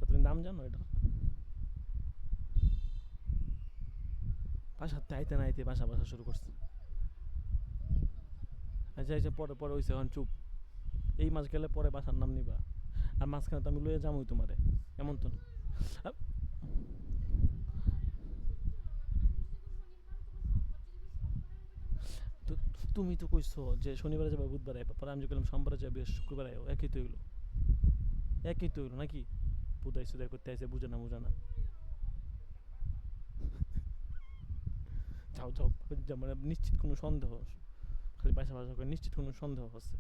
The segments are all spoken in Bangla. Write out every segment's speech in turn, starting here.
তুমি নাম জানো এটা? বাসাতে আইতে না আইতে বাসা বাসা শুরু করছে। আচ্ছা আচ্ছা, পরে পরে হইছে, এখন চুপ। এই মাস গেলে পরে বাসার নাম নিবা। আর মাঝখানে তো আমি লইয়া যামই তোমারে, এমন তো না। আ- তো তুমি তো কইছো যে শনিবারে যাবে, বুধবারে আইবা, পরে আমি যে কইলাম সোমবারে যাবে, শুক্রবারে আইও, একই তো হইলো। একই তো হইলো নাকি? বুধাই সুদাই করতে আইছে, বুঝে না বুঝে না। যাও যাও, মানে নিশ্চিত কোনো সন্দেহ, খালি বাসা বাসা করে নিশ্চিত কোনো সন্দেহ হচ্ছে।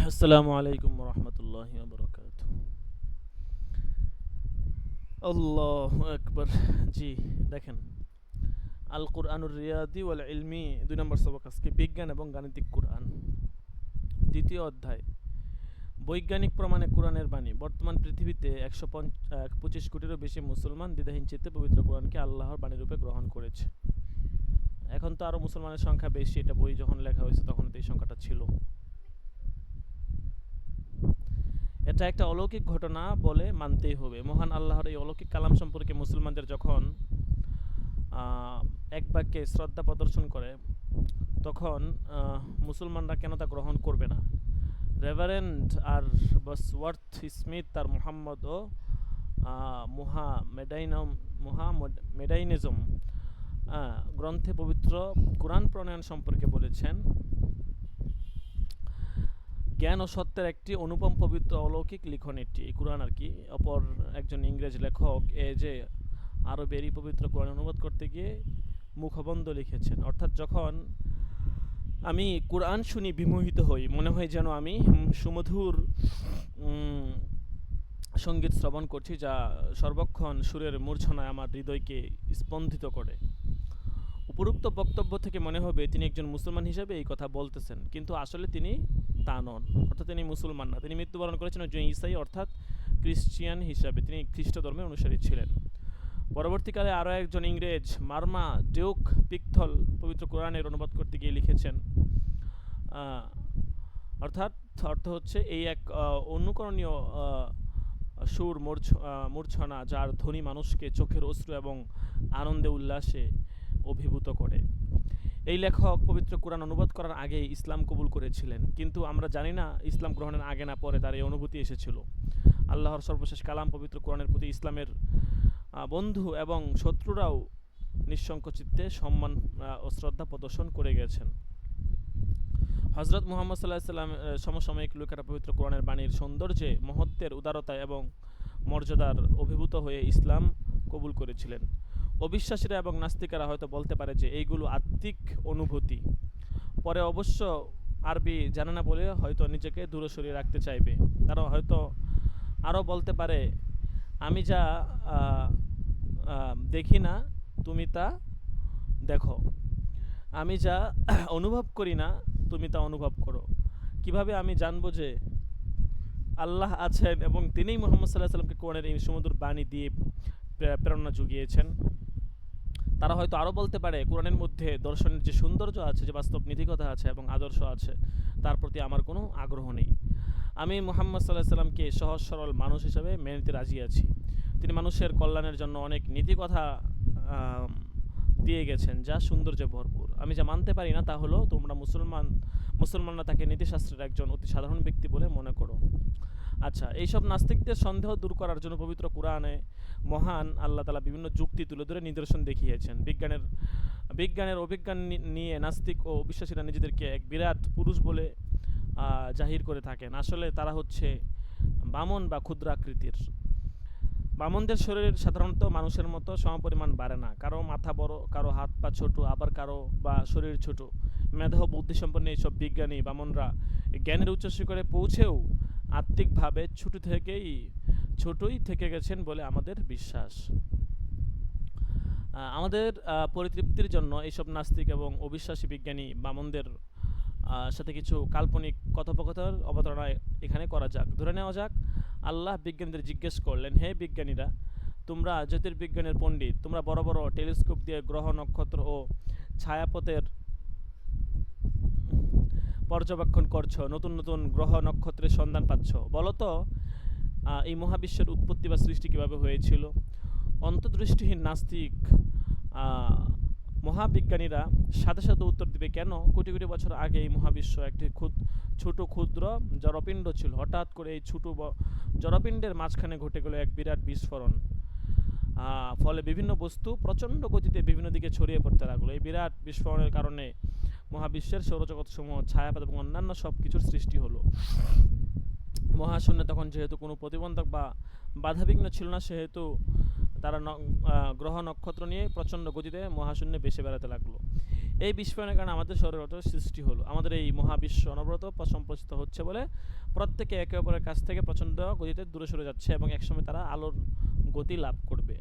আসসালামু আলাইকুম রহমতুল্লাহি বরকাত। আল্লাহু আকবার। জি, দেখেন, আল কুরআনুর রিয়াদি ওয়াল ইলমি, 2 নম্বর সবক আজকে, বিজ্ঞান এবং গাণিতিক কুরআন, দ্বিতীয় অধ্যায়। বৈজ্ঞানিক প্রমাণে কোরআনের বাণী। বর্তমান পৃথিবীতে 125 কোটিরও বেশি মুসলমান দ্বিধাহীন চিত্তে পবিত্র কোরআনকে আল্লাহর বাণী রূপে গ্রহণ করেছে। এখন তো আরো মুসলমানের সংখ্যা বেশি, এটা বই যখন লেখা হয়েছে তখন তো এই সংখ্যাটা ছিল। এটা একটা অলৌকিক ঘটনা বলে মানতেই হবে। মহান আল্লাহর এই অলৌকিক কালাম সম্পর্কে মুসলমানদের যখন আহ, এক বাক্যে শ্রদ্ধা প্রদর্শন করে, তখন মুসলমানরা কেন তা গ্রহণ করবে না? রেভারেন্ড আর বসওয়ার্থ স্মিথ তার মুহাম্মদ ও মুহামেডাইনম মুহামেডাইনিজম গ্রন্থে পবিত্র কোরআন প্রণয়ন সম্পর্কে বলেছেন, জ্ঞান ও সত্যের একটি অনুপম পবিত্র অলৌকিক লিখন এটি, এই কোরআন আর কি। অপর একজন ইংরেজ লেখক যে আরবেরই পবিত্র কোরআন অনুবাদ করতে গিয়ে মুখবন্ধ লিখেছেন, অর্থাৎ যখন আমি কোরআন শুনি বিমোহিত হই, মনে হয় যেন আমি সুমধুর উম, সঙ্গীত শ্রবণ করছি, যা সর্বক্ষণ সুরের মূর্ছনায় আমার হৃদয়কে স্পন্দিত করে। উপরোক্ত বক্তব্য থেকে মনে হবে তিনি একজন মুসলমান হিসেবে এই কথা বলতেছেন, কিন্তু আসলে তিনি তা নন। অর্থাৎ তিনি মুসলমান না, তিনি মৃত্যুবরণ করেছেন একজন ঈসাই অর্থাৎ খ্রিস্টিয়ান হিসাবে, তিনি খ্রিস্ট ধর্মের অনুসারী ছিলেন। পরবর্তীকালে আরও একজন ইংরেজ মার্মা ডিউক পিকথল পবিত্র কোরআনের অনুবাদ করতে গিয়ে লিখেছেন, আহ, অর্থাৎ অর্থ হচ্ছে এই এক অনুকরণীয় সুর মূর্ছনা, যার ধ্বনি মানুষকে চোখের অশ্রু এবং আনন্দে উল্লাসে অভিভূত করে। এই লেখক পবিত্র কোরআন অনুবাদ করার আগেই ইসলাম কবুল করেছিলেন, কিন্তু আমরা জানি না ইসলাম গ্রহণের আগে না পরে তার এই অনুভূতি এসেছিল। আল্লাহর সর্বশেষ কালাম পবিত্র কোরআনের প্রতি ইসলামের বন্ধু এবং শত্রুরাও নিঃসংকোচিত্তে সম্মান ও শ্রদ্ধা প্রদর্শন করে গেছেন। হজরত মুহাম্মদ সাল্লাহ সাল্লাম সমসাময়িক লোকেরা পবিত্র কোরআনের বাণীর সৌন্দর্যে, মহত্বের, উদারতা এবং মর্যাদার অভিভূত হয়ে ইসলাম কবুল করেছিলেন। অবিশ্বাসীরা এবং নাস্তিকেরা হয়তো বলতে পারে যে এইগুলো আত্মিক অনুভূতি, পরে অবশ্য আরবি জানে না বলে হয়তো নিজেকে দূরে সরিয়ে রাখতে চাইবে। তারা হয়তো আরও বলতে পারে, আমি যা দেখি না তুমি তা দেখো, আমি যা অনুভব করি না তুমি তা অনুভব করো। কিভাবে আমি জানবো যে আল্লাহ আছেন এবং তিনিই মুহাম্মদ সাল্লাহ সাল্লামকে কোরআনের এই সুমধুর বাণী দিয়ে প্রেরণা জুগিয়েছেন? তারা হয়তো আরও বলতে পারে, কোরআনের মধ্যে দর্শনের যে সৌন্দর্য আছে, যে বাস্তব নীতিকথা আছে এবং আদর্শ আছে, তার প্রতি আমার কোনো আগ্রহ নেই। আমি মুহাম্মদ সাল্লাহ সাল্লামকে সহজ সরল মানুষ হিসাবে মেনে নিতে রাজি আছি। তিনি মানুষের কল্যাণের জন্য অনেক নীতিকথা দিয়ে গেছেন, যা সৌন্দর্যে ভরপুর। আমি যা মানতে পারি না তা হলো তোমরা মুসলমানরা তাকে নীতিশাস্ত্রের একজন অতি সাধারণ ব্যক্তি বলে মনে করো। আচ্ছা, এইসব নাস্তিকদের সন্দেহ দূর করার জন্য পবিত্র কোরআনে মহান আল্লাহ তাআলা বিভিন্ন যুক্তি তুলে ধরে নিদর্শন দেখিয়েছেন। বিজ্ঞানের অভিজ্ঞান নিয়ে নাস্তিক ও অবিশ্বাসীরা নিজেদেরকে এক বিরাট পুরুষ বলে জাহির করে থাকেন। আসলে তারা হচ্ছে বামন বা ক্ষুদ্রাকৃতির। বামনদের শরীর সাধারণত মানুষের মতো সমপরিমাণ বাড়ে না। কারো মাথা বড়, কারো হাত পা ছোট, আবার কারো বা শরীর ছোট। মেধা ও বুদ্ধিসম্পন্ন এইসব বিজ্ঞানী বামনরা জ্ঞানের উচ্চ শিখরে পৌঁছেও আত্মিকভাবে ছোটই থেকে গেছেন বলে আমাদের বিশ্বাস। আমাদের পরিতৃপ্তির জন্য এইসব নাস্তিক এবং অবিশ্বাসী বিজ্ঞানী বামনদের সাথে কিছু কাল্পনিক কথোপকথনের অবতারণা এখানে করা যাক। ধরে নেওয়া যাক, আল্লাহ বিজ্ঞানীদের জিজ্ঞেস করলেন, হে বিজ্ঞানীরা, তোমরা জ্যোতির্বিজ্ঞানের পণ্ডিত, তোমরা বড় বড় টেলিস্কোপ দিয়ে গ্রহ নক্ষত্র ও ছায়াপথের পর্যবেক্ষণ করছো, নতুন নতুন গ্রহ নক্ষত্রের সন্ধান পাচ্ছ। বলো তো এই মহাবিশ্বের উৎপত্তি বা সৃষ্টি কীভাবে হয়েছিল? অন্তর্দৃষ্টিহীন নাস্তিক মহাবিজ্ঞানীরা সাথে সাথে উত্তর দিবে, কেন কোটি কোটি বছর আগে এই মহাবিশ্ব একটি ক্ষুদ্র জড়পিণ্ড ছিল। হঠাৎ করে এই ছোট জড়পিণ্ডের মাঝখানে ঘটে গেল এক বিরাট বিস্ফোরণ। ফলে বিভিন্ন বস্তু প্রচণ্ড গতিতে বিভিন্ন দিকে ছড়িয়ে পড়তে লাগলো। এই বিরাট বিস্ফোরণের কারণে মহাবিশ্বের সৌরজগৎ সমূহ, ছায়াপথ এবং অন্যান্য সব কিছুর সৃষ্টি হলো। মহাশূন্যে তখন যেহেতু কোনো প্রতিবন্ধক বা বাধাবিঘ্ন ছিল না, সেহেতু তারা গ্রহ নক্ষত্র নিয়ে প্রচণ্ড গতিতে মহাশূন্যে ভেসে বেড়াতে লাগলো। এই বিস্ফোরণের কারণে আমাদের সৌরজগতের সৃষ্টি হলো। আমাদের এই মহাবিশ্ব অনবরত সম্প্রসারিত হচ্ছে বলে প্রত্যেকে একে অপরের কাছ থেকে প্রচণ্ড গতিতে দূরে সরে যাচ্ছে এবং একসময় তারা আলোর গতি লাভ করবে।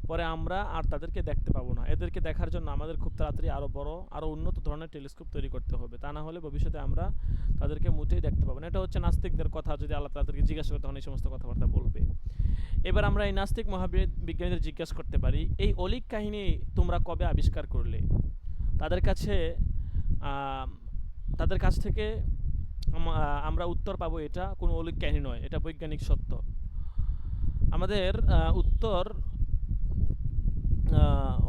পরে আমরা আর তাদেরকে দেখতে পাবো না। এদেরকে দেখার জন্য আমাদের খুব তাড়াতাড়ি আরও বড়, আরও উন্নত ধরনের টেলিস্কোপ তৈরি করতে হবে। তা না হলে ভবিষ্যতে আমরা তাদেরকে মোটেই দেখতে পাবো না। এটা হচ্ছে নাস্তিকদের কথা। যদি আল্লাহ তাদেরকে জিজ্ঞাসা করতে তখন এই সমস্ত কথাবার্তা বলবে। এবার আমরা এই নাস্তিক মহাবিজ্ঞানীদের জিজ্ঞাসা করতে পারি, এই অলীক কাহিনী তোমরা কবে আবিষ্কার করলে? তাদের কাছ থেকে আমরা উত্তর পাবো, এটা কোনো অলীক কাহিনী নয়, এটা বৈজ্ঞানিক সত্য। আমাদের উত্তর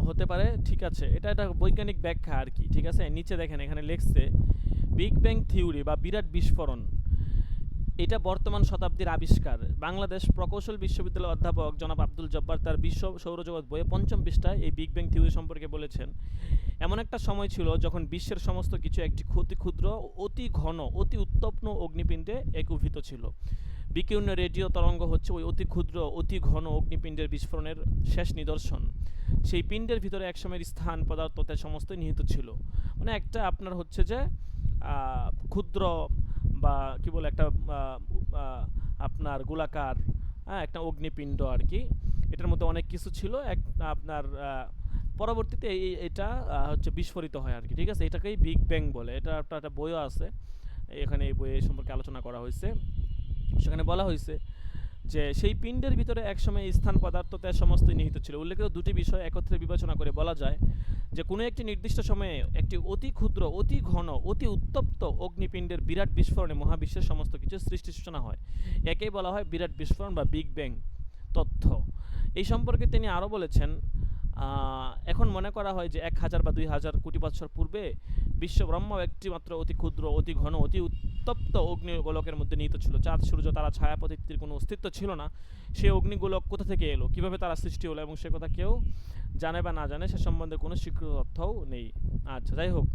হতে পারে, ঠিক আছে, এটা একটা বৈজ্ঞানিক ব্যাখ্যা আর কি। ঠিক আছে, নিচে দেখেন এখানে লেখছে বিগ ব্যাং থিওরি বা বিরাট বিস্ফোরণ, এটা বর্তমান শতাব্দীর আবিষ্কার। বাংলাদেশ প্রকৌশল বিশ্ববিদ্যালয়ের অধ্যাপক জনাব আব্দুল জব্বার তার বিশ্ব সৌরজগৎ বইয়ে ৫ম পৃষ্ঠায় এই বিগ ব্যাং থিওরি সম্পর্কে বলেছেন, এমন একটা সময় ছিল যখন বিশ্বের সমস্ত কিছু একটি অতি ক্ষুদ্র, অতি ঘন, অতি উত্তপ্ত অগ্নিপিণ্ডে একীভূত ছিল। বিকিরণ রেডিও তরঙ্গ হচ্ছে ওই অতি ক্ষুদ্র, অতি ঘন অগ্নিপিণ্ডের বিস্ফোরণের শেষ নিদর্শন। সেই পিণ্ডের ভিতরে একসময়ের স্থান পদার্থ সমস্ত নিহিত ছিল। মানে একটা আপনার হচ্ছে যে ক্ষুদ্র বা কি বলে একটা আপনার গোলাকার একটা অগ্নিপিণ্ড আর কি, এটার মধ্যে অনেক কিছু ছিল। আপনার পরবর্তীতে এটা হচ্ছে বিস্ফোরিত হয় আর কি। ঠিক আছে, এটাকেই বিগ ব্যাং বলে। এটা একটা বইও আছে, এখানে এই বইয়ে সম্পর্কে আলোচনা করা হয়েছে। সেখানে বলা হয়েছে যে সেই পিণ্ডের ভিতরে একসময় স্থান পদার্থ সমস্ত নিহিত ছিল। উল্লেখিত দুটি বিষয় একত্রে বিবেচনা করে বলা যায় যে কোনো একটি নির্দিষ্ট সময়ে একটি অতি ক্ষুদ্র, অতি ঘন, অতি উত্তপ্ত অগ্নিপিণ্ডের বিরাট বিস্ফোরণে মহাবিশ্বের সমস্ত কিছু সৃষ্টি সূচনা হয়। একেই বলা হয় বিরাট বিস্ফোরণ বা বিগ ব্যাং তথ্য। এই সম্পর্কে তিনি আরও বলেছেন, এখন মনে করা হয় যে 1000 বা 2000 কোটি বছর পূর্বে বিশ্বব্রহ্ম একটি মাত্র অতি ক্ষুদ্র, অতি ঘন, অতি উত্তপ্ত অগ্নিগোলকের মধ্যে নিহিত ছিল। চাঁদ, সূর্য, তারা, ছায়াপথির কোনো অস্তিত্ব ছিল না। সেই অগ্নিগোলক কোথা থেকে এলো, কিভাবে তারা সৃষ্টি হলো এবং সে কথা কেউ জানে বা না জানে, সে সম্বন্ধে কোনো স্বীকৃত তথ্যও নেই। আচ্ছা, যাই হোক,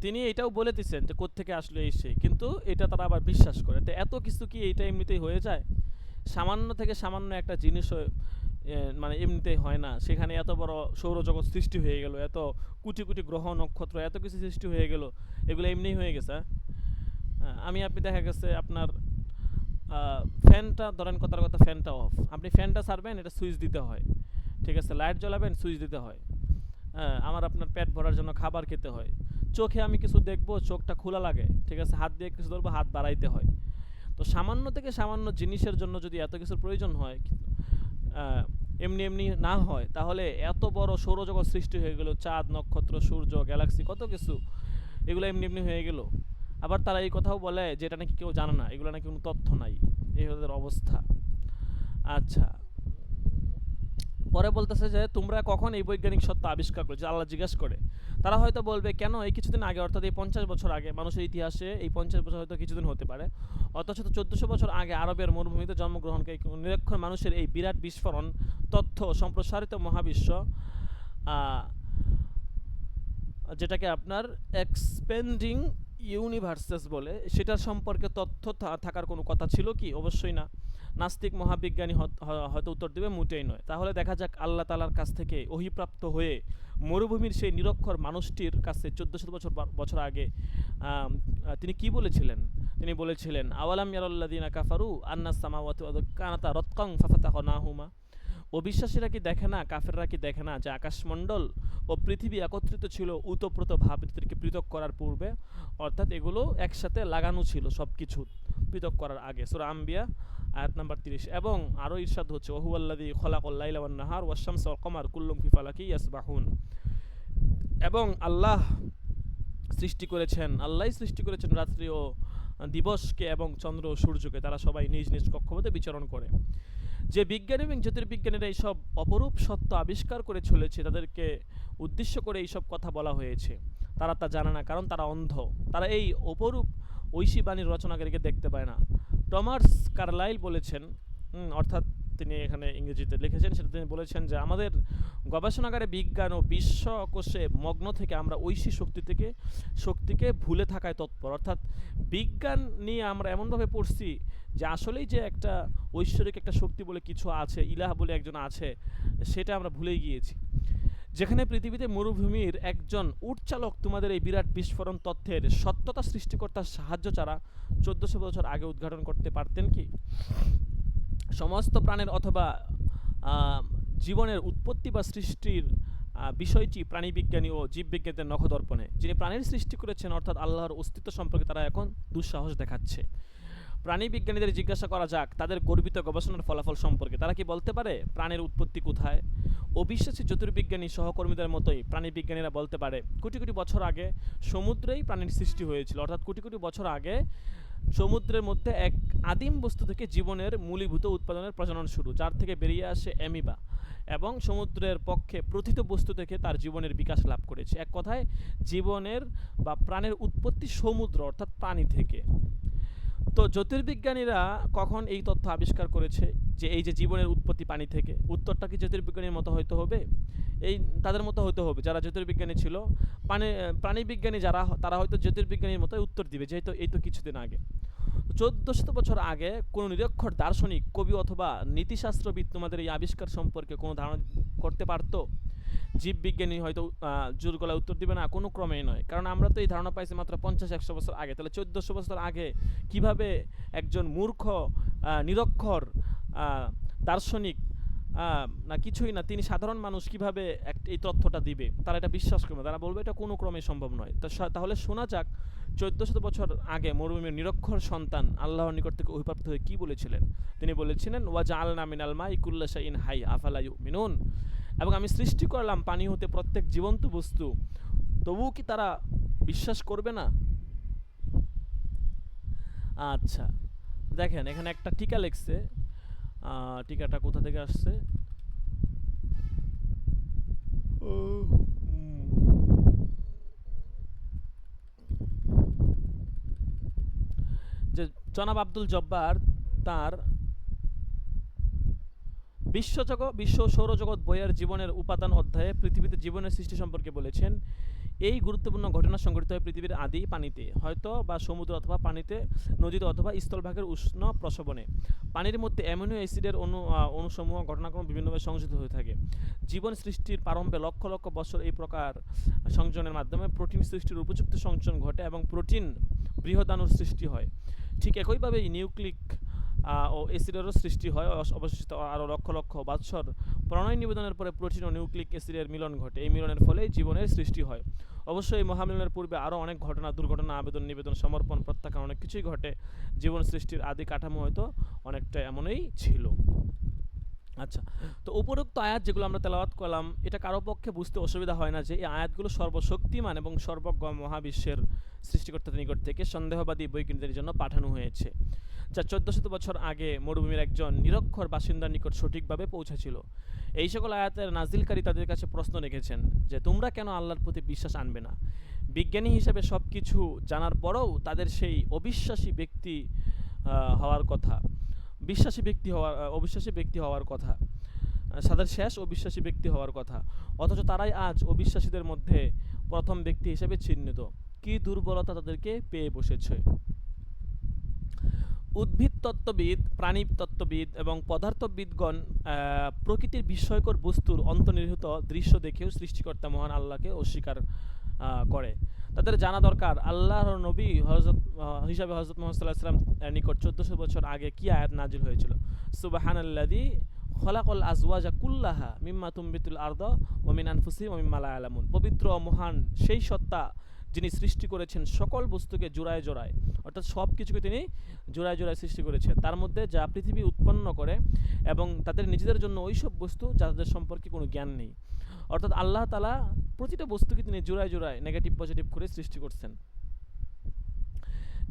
তিনি এটাও বলে দিচ্ছেন যে কোত্থেকে আসলো এই সেই, কিন্তু এটা তারা আবার বিশ্বাস করে। তো এত কিছু কি এইটা এমনিতেই হয়ে যায়? সামান্য থেকে সামান্য একটা জিনিস মানে এমনিতেই হয় না, সেখানে এত বড় সৌরজগৎ সৃষ্টি হয়ে গেল, এত কোটি কোটি গ্রহ নক্ষত্র এত কিছু সৃষ্টি হয়ে গেল, এগুলো এমনিই হয়ে গেছে? আমি আপনি দেখা গেছে আপনার ফ্যানটা ধরেন, কথার কথা ফ্যানটা অফ, আপনি ফ্যানটা ছাড়বেন, এটা সুইচ দিতে হয়, ঠিক আছে, লাইট জ্বালাবেন, সুইচ দিতে হয়। আমার আপনার পেট ভরার জন্য খাবার খেতে হয়, চোখে আমি কিছু দেখবো, চোখটা খোলা লাগে, ঠিক আছে, হাত দিয়ে কিছু ধরবো, হাত বাড়াইতে হয়। তো সামান্য থেকে সামান্য জিনিসের জন্য যদি এত কিছুর প্রয়োজন হয়, আহ, এমনি এমনি না হয়, তাহলে এত বড় সৌরজগৎ সৃষ্টি হয়ে গেল, চাঁদ নক্ষত্র সূর্য গ্যালাক্সি কত কিছু, এগুলো এমনি এমনি হয়ে গেল। আবার তারা এই কথাও বলে যে এটা নাকি কেউ জানে না, এগুলো নাকি কোনো তথ্য নাই, এই ওদের অবস্থা। আচ্ছা, পরে বলতেছে যে তোমরা কখন এই বৈজ্ঞানিক সত্য আবিষ্কার করে, যে আল্লাহ জিজ্ঞাসা করে। তারা হয়তো বলবে কেন এই কিছুদিন আগে, অর্থাৎ এই 50 বছর আগে, মানুষের ইতিহাসে এই 50 বছর হয়তো কিছুদিন হতে পারে, অথচ 1400 বছর আগে আরবের মরুভূমিতে জন্মগ্রহণকারী নিরক্ষর মানুষের এই বিরাট বিস্ফোরণ তথ্য সম্প্রসারিত মহাবিশ্ব, আহ, যেটাকে আপনার এক্সপেন্ডিং ইউনিভার্সেস বলে, সেটার সম্পর্কে তথ্য থাকার কোনো কথা ছিল কি? অবশ্যই না। নাস্তিক মহাবিজ্ঞানী হয়তো উত্তর দেবে মোটেই নয়। তাহলে দেখা যাক আল্লাহ তালার কাছ থেকে অহিপ্রাপ্ত হয়ে মরুভূমির সেই নিরক্ষর মানুষটির কাছে 1400 বছর আগে তিনি কি বলেছিলেন। তিনি বলেছিলেন, আওয়ালাম ইয়ারাল্লাযিনা কাফারু আন্নাস সামাওয়াতু ওয়াল কানাতা রাতকান ফাফাতাহনাহুমা। অবিশ্বাসীরা কি দেখে না, কাফেররা কি দেখে না যে আকাশমণ্ডল ও পৃথিবী একত্রিত ছিল উতপ্রোত ভাবে তাদেরকে পৃথক করার পূর্বে, অর্থাৎ এগুলো একসাথে লাগানো ছিল সব কিছু পৃথক করার আগে। সূরা আম্বিয়া আয়াত নাম্বার 30। এবং আরও ইরশাদ হচ্ছে, ওহুয়াল্লাযী খলাকাল লাইলা ওয়ান নাহার ওয়াশ শামসা ওয়াল কমার কুল্লুম ফি ফালাকি ইয়াসবাহুন। এবং আল্লাহ সৃষ্টি করেছেন, আল্লাহই সৃষ্টি করেছেন রাত্রি ও দিবসকে এবং চন্দ্র ও সূর্যকে, তারা সবাই নিজ নিজ কক্ষপথে বিচরণ করে। যে বিজ্ঞানী এবং জ্যোতির্বিজ্ঞানীরা এইসব অপরূপ সত্য আবিষ্কার করে চলেছে, তাদেরকে উদ্দেশ্য করে এইসব কথা বলা হয়েছে। তারা তা জানে না, কারণ তারা অন্ধ। তারা এই অপরূপ ঐশী বাণীর রচনাকারীকে দেখতে পায় না। টমাস কার্লাইল বলেছেন, অর্থাৎ তিনি এখানে ইংরেজিতে লিখেছেন, সেটা তিনি বলেছেন যে আমাদের গবেষণাগারে বিজ্ঞান ও বিশ্বকোষে মগ্ন থেকে আমরা ঐশী শক্তিকে ভুলে থাকায় তৎপর। অর্থাৎ বিজ্ঞান নিয়ে আমরা এমনভাবে পড়ছি যে আসলেই যে একটা ঐশ্বরিক একটা শক্তি বলে কিছু আছে, ইলাহ বলে একজন আছে, সেটা আমরা ভুলেই গিয়েছি। যেখানে পৃথিবীতে মরুভূমির একজন উটচালক তোমাদের এই বিরাট বিস্ফোরণ তথ্যের সত্যতা সৃষ্টিকর্তার সাহায্য ছাড়া 1400 বছর আগে উদ্ঘাটন করতে পারতেন কি? সমস্ত প্রাণের অথবা জীবনের উৎপত্তি বা সৃষ্টির বিষয়টি প্রাণীবিজ্ঞানী ও জীববিজ্ঞানীদের নখদর্পণে। যিনি প্রাণীর সৃষ্টি করেছেন, অর্থাৎ আল্লাহর অস্তিত্ব সম্পর্কে তারা এখন দুঃসাহস দেখাচ্ছে। প্রাণী বিজ্ঞানীদের জিজ্ঞাসা করা যাক তাদের গর্বিত গবেষণার ফলাফল সম্পর্কে। তারা কি বলতে পারে প্রাণের উৎপত্তি কোথায়? অবিশ্বাসী জ্যোতির্বিজ্ঞানী সহকর্মীদের মতোই প্রাণী বিজ্ঞানীরা বলতে পারে কোটি কোটি বছর আগে সমুদ্রেই প্রাণীর সৃষ্টি হয়েছিল। অর্থাৎ কোটি কোটি বছর আগে সমুদ্রের মধ্যে এক আদিম বস্তু থেকে জীবনের মূলীভূত উৎপাদনের প্রজনন শুরু, যার থেকে বেরিয়ে আসে অ্যামিবা, এবং সমুদ্রের পক্ষে প্রথিত বস্তু থেকে তার জীবনের বিকাশ লাভ করেছে। এক কথায় জীবনের বা প্রাণের উৎপত্তি সমুদ্র অর্থাৎ পানি থেকে। তো জ্যোতির্বিজ্ঞানীরা কখন এই তথ্য আবিষ্কার করেছে যে এই যে জীবনের উৎপত্তি পানি থেকে? উত্তরটা কি জ্যোতির্বিজ্ঞানীর মতো হয়তো হবে? এই তাদের মতো হয়তো হবে যারা জ্যোতির্বিজ্ঞানী ছিল। প্রাণীবিজ্ঞানী যারা, তারা হয়তো জ্যোতির্বিজ্ঞানীর মতোই উত্তর দিবে, যেহেতু এই তো কিছুদিন আগে 1400 বছর আগে কোনো নিরক্ষর দার্শনিক, কবি অথবা নীতিশাস্ত্রবিদ তোমাদের এই আবিষ্কার সম্পর্কে কোনো ধারণা করতে পারতো? জীববিজ্ঞানী হয়তো জোর গলায় উত্তর দিবে না, কোনো ক্রমেই নয়, কারণ আমরা তো এই ধারণা পাইছি মাত্র 50-100 বছর আগে। তাহলে 1400 বছর আগে কিভাবে একজন মূর্খ নিরক্ষর দার্শনিক না কিছুই না, তিনি সাধারণ মানুষ কিভাবে এই তথ্যটা দিবে? তারা এটা বিশ্বাস করবে, তারা বলবে এটা কোনো ক্রমে সম্ভব নয়। তাহলে শোনা যাক 1400 বছর আগে মরুভূমির নিরক্ষর সন্তান আল্লাহর নিকট থেকে অভিপ্রাপ্ত হয়ে কি বলেছিলেন। তিনি বলেছিলেন, ওয়াজআলনা মিনাল মাই কুল্লা শাইইন হাই আফালা ইউমিনুন, এবং আমি সৃষ্টি করলাম পানি হতে প্রত্যেক জীবন্ত বস্তু, তবুও কি তারা বিশ্বাস করবে না? আচ্ছা, দেখেন এখানে একটা টিকা লিখছে, টিকাটা কোথা থেকে আসছে? যে জনাব আব্দুল জব্বার তার বিশ্ব সৌরজগৎ বইয়ের জীবনের উপাদান অধ্যায়ে পৃথিবীতে জীবনের সৃষ্টি সম্পর্কে বলেছেন, এই গুরুত্বপূর্ণ ঘটনা সংঘটিত হয় পৃথিবীর আদি পানিতে, হয়তো বা সমুদ্র অথবা পানিতে, নদীতে অথবা স্থলভাগের উষ্ণ প্রসবনে। পানির মধ্যে অ্যামিনো অ্যাসিডের অণুসমূহ ঘটনাক্রমে বিভিন্নভাবে সংযোজিত হয়ে থাকে। জীবন সৃষ্টির প্রারম্ভে লক্ষ লক্ষ বছর এই প্রকার সংযোজনের মাধ্যমে প্রোটিন সৃষ্টির উপযুক্ত সংযোজন ঘটে এবং প্রোটিন বৃহদাণুর সৃষ্টি হয়। ঠিক একইভাবে নিউক্লিক ও অ্যাসিডেরও সৃষ্টি হয়। অবশিষ্ট আরও লক্ষ লক্ষ বৎসর প্রণয় নিবেদনের পরে প্রোটিন ও নিউক্লিক অ্যাসিডের মিলন ঘটে। এই মিলনের ফলে জীবনের সৃষ্টি হয়। অবশ্যই মহামিলনের পূর্বে আরও অনেক ঘটনা, দুর্ঘটনা, আবেদন নিবেদন, সমর্পণ, প্রত্যাখ্যান অনেক কিছুই ঘটে। জীবন সৃষ্টির আদি কাঠামো হয়তো অনেকটা এমনই ছিল। আচ্ছা, তো উপরোক্ত আয়াত যেগুলো আমরা তেলাওয়াত করলাম, এটা কারো পক্ষে বুঝতে অসুবিধা হয় না যে এই আয়াতগুলো সর্বশক্তিমান এবং সর্বজ্ঞ মহাবিশ্বের সৃষ্টিকর্তার নিকট থেকে সন্দেহবাদী বৈজ্ঞানিকদের জন্য পাঠানো হয়েছে, যা 1400 বছর আগে মরুভূমির একজন নিরক্ষর বাসিন্দার নিকট সঠিকভাবে পৌঁছেছিল। এই সকল আয়াতের নাজিলকারী তাদের কাছে প্রশ্ন রেখেছেন যে তোমরা কেন আল্লাহর প্রতি বিশ্বাস আনবে না? বিজ্ঞানী হিসেবে সব কিছু জানার পরেও তাদের সেই অবিশ্বাসী ব্যক্তি হওয়ার কথা, অবিশ্বাসী ব্যক্তি হওয়ার কথা, তাদের শেষ অবিশ্বাসী ব্যক্তি হওয়ার কথা, অথচ তারাই আজ অবিশ্বাসীদের মধ্যে প্রথম ব্যক্তি হিসেবে চিহ্নিত। কি দুর্বলতা তাদেরকে পেয়ে বসেছে। উদ্ভিদ তত্ত্ববিদ, প্রাণী তত্ত্ববিদ এবং পদার্থবিদগণ প্রকৃতির বিস্ময়কর বস্তুর অন্তর্নিহিত দৃশ্য দেখেও সৃষ্টিকর্তা মহান আল্লাহকে অস্বীকার করে। তাদের জানা দরকার আল্লাহর নবী হিসাবে হযরত মুহাম্মদ সাল্লাল্লাহু আলাইহি ওয়াসাল্লাম নিকট 1400 বছর আগে কি আয়াত নাজিল হয়েছিল। সুবহানাল্লাযী খলাকাল আজওয়াজা কুল্লাহা মিম্মা তুমবিতুল আরদ ওয়া মিন আনফুসিহিম ওয়া মিম্মা লা ইয়ালামুন। পবিত্র ও মহান সেই সত্তা যিনি সৃষ্টি করেছেন সকল বস্তুকে জোড়ায় জোড়ায়, অর্থাৎ সব কিছুকে তিনি জোড়ায় জোড়ায় সৃষ্টি করেছেন, তার মধ্যে যা পৃথিবী উৎপন্ন করে এবং তাদের নিজেদের জন্য ওইসব বস্তু যাদের সম্পর্কে কোনো জ্ঞান নেই। অর্থাৎ আল্লাহ তাআলা প্রতিটা বস্তুকে তিনি জোড়ায় জোড়ায় নেগেটিভ পজিটিভ করে সৃষ্টি করছেন।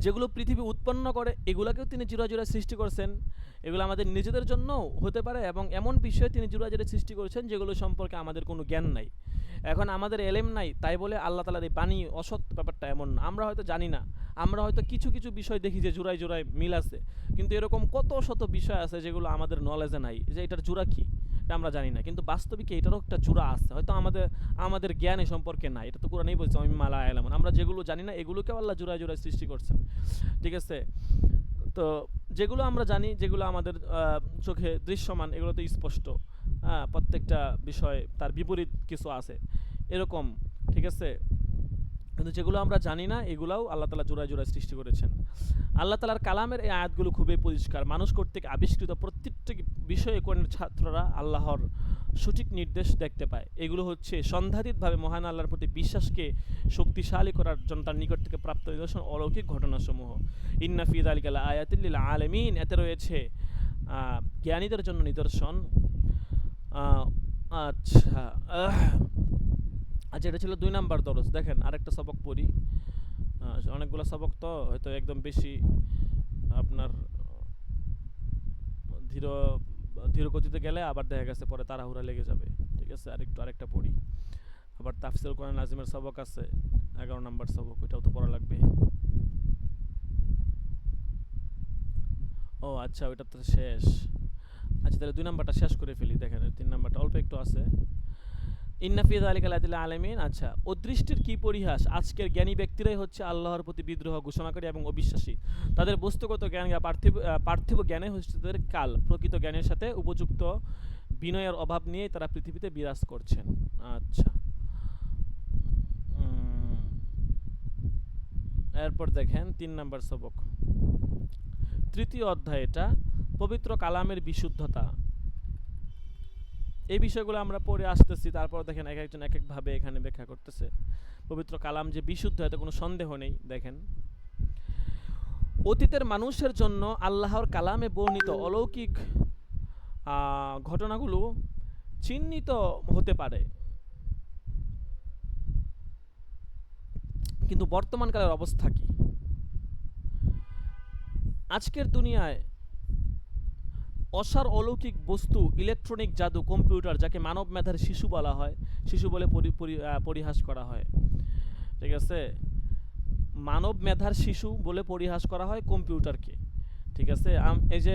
যেগুলো পৃথিবী উৎপন্ন করে এগুলোকেও তিনি জোড়ায় জোড়ায় সৃষ্টি করছেন। এগুলো আমাদের নিজেদের জন্যও হতে পারে এবং এমন বিষয়ে তিনি জোড়ায় জোড়ায় সৃষ্টি করেছেন যেগুলো সম্পর্কে আমাদের কোনো জ্ঞান নাই। এখন আমাদের এলেম নাই তাই বলে আল্লাহ তাআলার এই বাণী অসৎ ব্যাপারটা এমন না। আমরা হয়তো জানি না, আমরা হয়তো কিছু কিছু বিষয় দেখি যে জোড়ায় জোড়ায় মিল আছে, কিন্তু এরকম কত শত বিষয় আছে যেগুলো আমাদের নলেজে নাই, যে এটার জোড়া কি এটা আমরা জানি না, কিন্তু বাস্তবিক এটারও একটা জোড়া আছে, হয়তো আমাদের জ্ঞান এই সম্পর্কে নাই। এটা তো কোরআনেই বলছে মিম্মা লা ইয়ালামুন। আমরা যেগুলো জানি না এগুলোকেও আল্লাহ জোড়ায় জোড়ায় সৃষ্টি করছেন। ঠিক আছে, তো যেগুলো আমরা জানি, যেগুলো আমাদের চোখে দৃশ্যমান, এগুলো তো স্পষ্ট। প্রত্যেকটা বিষয় তার বিপরীত কিছু আছে এরকম, ঠিক আছে। কিন্তু যেগুলো আমরা জানি না এগুলাও আল্লাহ তাআলা জোড়ায় জোড়ায় সৃষ্টি করেছেন। আল্লাহ তাআলার কালামের এই আয়াতগুলো খুবই পরিষ্কার। মানুষ কর্তৃক আবিষ্কৃত প্রত্যেকটি বিষয়ে কোরআনের ছাত্ররা আল্লাহর সঠিক নির্দেশ দেখতে পায়। এগুলো হচ্ছে সন্ধাতীতভাবে মহান আল্লাহর প্রতি বিশ্বাসকে শক্তিশালী করার জন্য তার নিকট থেকে প্রাপ্ত নিদর্শন অলৌকিক ঘটনাসমূহ। ইন্না ফি যালিকা লাআয়াতিল লিল আলামিন, এতে রয়েছে জ্ঞানীদের জন্য নিদর্শন। আচ্ছা আচ্ছা, এটা ছিল 2 নাম্বার দরস। দেখেন আরেকটা সবক পড়ি। অনেকগুলো সবক তো হয়তো একদম বেশি আপনার ধীর ধীর গতিতে গেলে আবার দেখা গেছে পরে তাড়াহুড়া লেগে যাবে। ঠিক আছে, আরেকটা পড়ি। আবার তাফসীর কোরআন নাজিমের সবক আছে 11 নাম্বার সবক, ওইটাও তো পড়া লাগবে। ও আচ্ছা, ওইটা তো শেষ। আচ্ছা তাহলে 2 নাম্বারটা শেষ করে ফেলি। দেখেন 3 নাম্বারটা অল্প একটু আছে। ইন্না ফি যালিকা লাআয়াতিল আলামিন। আচ্ছা, অদৃষ্টির কি পরিহাস! আজকের জ্ঞানী ব্যক্তিরাই হচ্ছে আল্লাহর প্রতি বিদ্রোহ ঘোষণাকারী এবং অবিশ্বাসী। তাদের বস্তুগত জ্ঞান পার্থিব জ্ঞানে হচ্ছে তাদের কাল। প্রকৃত জ্ঞানের সাথে উপযুক্ত বিনয়ের অভাব নিয়ে তারা পৃথিবীতে বিরাজ করছেন। আচ্ছা, এরপর দেখেন 3 নাম্বার সবক, 3য় অধ্যায়। এটা পবিত্র কালামের বিশুদ্ধতা। এই বিষয়গুলো আমরা পড়ে আসতেছি, তারপর দেখেন এক একজন এক একভাবে এখানে ব্যাখ্যা করতেছে। পবিত্র কালাম যে বিশুদ্ধ এতে কোনো সন্দেহ নেই। দেখেন, অতীতের মানুষের জন্য আল্লাহর কালামে বর্ণিত অলৌকিক ঘটনাগুলো চিহ্নিত হতে পারে, কিন্তু বর্তমানকালের অবস্থা কি? আজকের দুনিয়ায় অসার অলৌকিক বস্তু, ইলেকট্রনিক জাদু, কম্পিউটার, যাকে মানব মেধার শিশু বলা হয়, শিশু বলে পরিহাস করা হয়। ঠিক আছে, মানব মেধার শিশু বলে পরিহাস করা হয় কম্পিউটারকে। ঠিক আছে, এই যে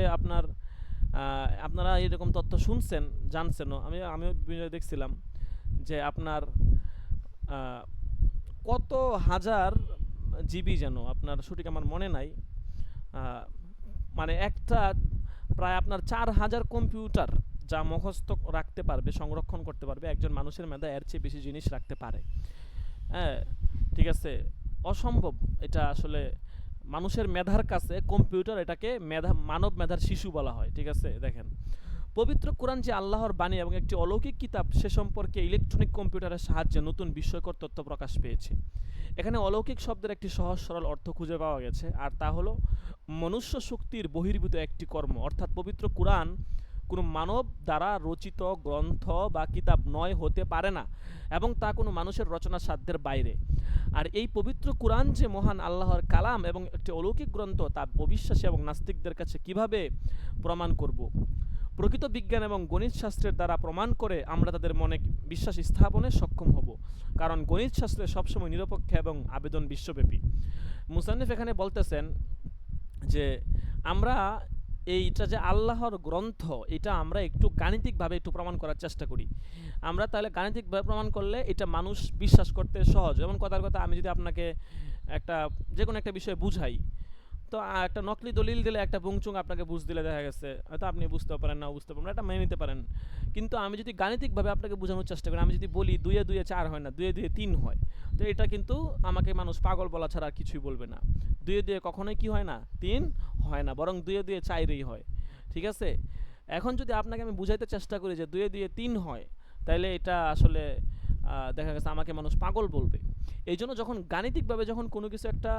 আপনারা এরকম তথ্য শুনছেন, জানছেনও, আমিও দেখছিলাম যে আপনার কত হাজার জিবি যেন, আপনার সঠিক আমার মনে নাই, মানে একটা প্রায় আপনার 4000 কম্পিউটার যা মুখস্থ রাখতে পারবে, সংরক্ষণ করতে পারবে, একজন মানুষের মেধা এর চেয়ে বেশি জিনিস রাখতে পারে। হ্যাঁ, ঠিক আছে, অসম্ভব। এটা আসলে মানুষের মেধার কাছে কম্পিউটার, এটাকে মেধা, মানব মেধার শিশু বলা হয়। ঠিক আছে, দেখেন পবিত্র কোরআন যে আল্লাহর বাণী এবং একটি অলৌকিক কিতাব, সে সম্পর্কে ইলেকট্রনিক কম্পিউটারের সাহায্যে নতুন বিস্ময়কর তথ্য প্রকাশ পেয়েছে। এখানে অলৌকিক শব্দের একটি সহজ সরল অর্থ খুঁজে পাওয়া গেছে, আর তা হলো মনুষ্য শক্তির বহির্ভূত একটি কর্ম। অর্থাৎ পবিত্র কোরআন কোনো মানব দ্বারা রচিত গ্রন্থ বা কিতাব নয়, হতে পারে না, এবং তা কোনো মানুষের রচনা সাধ্যের বাইরে। আর এই পবিত্র কোরআন যে মহান আল্লাহর কালাম এবং একটি অলৌকিক গ্রন্থ, তা অবিশ্বাসী এবং নাস্তিকদের কাছে কিভাবে প্রমাণ করব? প্রকৃত বিজ্ঞান এবং গণিত শাস্ত্রের দ্বারা প্রমাণ করে আমরা তাদের মনে বিশ্বাস স্থাপনে সক্ষম হব, কারণ গণিত শাস্ত্রে সবসময় নিরপেক্ষ এবং আবেদন বিশ্বব্যাপী। মুসান্নিফ এখানে বলতেছেন যে আমরা এইটা যে আল্লাহর গ্রন্থ, এটা আমরা একটু গাণিতিকভাবে একটু প্রমাণ করার চেষ্টা করি। আমরা তাহলে গাণিতিকভাবে প্রমাণ করলে এটা মানুষ বিশ্বাস করতে সহজ। যেমন কথার কথা, আমি যদি আপনাকে একটা যে কোনো একটা বিষয় বুঝাই, তো একটা নকলি দলিল দিলে, একটা বুংচুং আপনাকে বুঝ দিলে, দেখা গেছে হয়তো আপনি বুঝতে পারেন না, বুঝতে পারেন না, এটা মেনে নিতে পারেন। কিন্তু আমি যদি গাণিতিকভাবে আপনাকে বোঝানোর চেষ্টা করি, আমি যদি বলি 2 এ 2 এ 4 হয় না, 2 এ 2 এ 3 হয়, তো এটা কিন্তু আমাকে মানুষ পাগল বলা ছাড়া আর কিছুই বলবে না। 2 এ 2 এ কখনোই কি হয় না, 3 হয় না, বরং 2 এ 2 এ 4ই হয়। ঠিক আছে, এখন যদি আপনাকে আমি বুঝাইতে চেষ্টা করি যে 2 এ 2 এ 3 হয়, তাহলে এটা আসলে দেখা গেছে আমাকে মানুষ পাগল বলবে। এই জন্য যখন গাণিতিকভাবে যখন কোনো কিছু একটা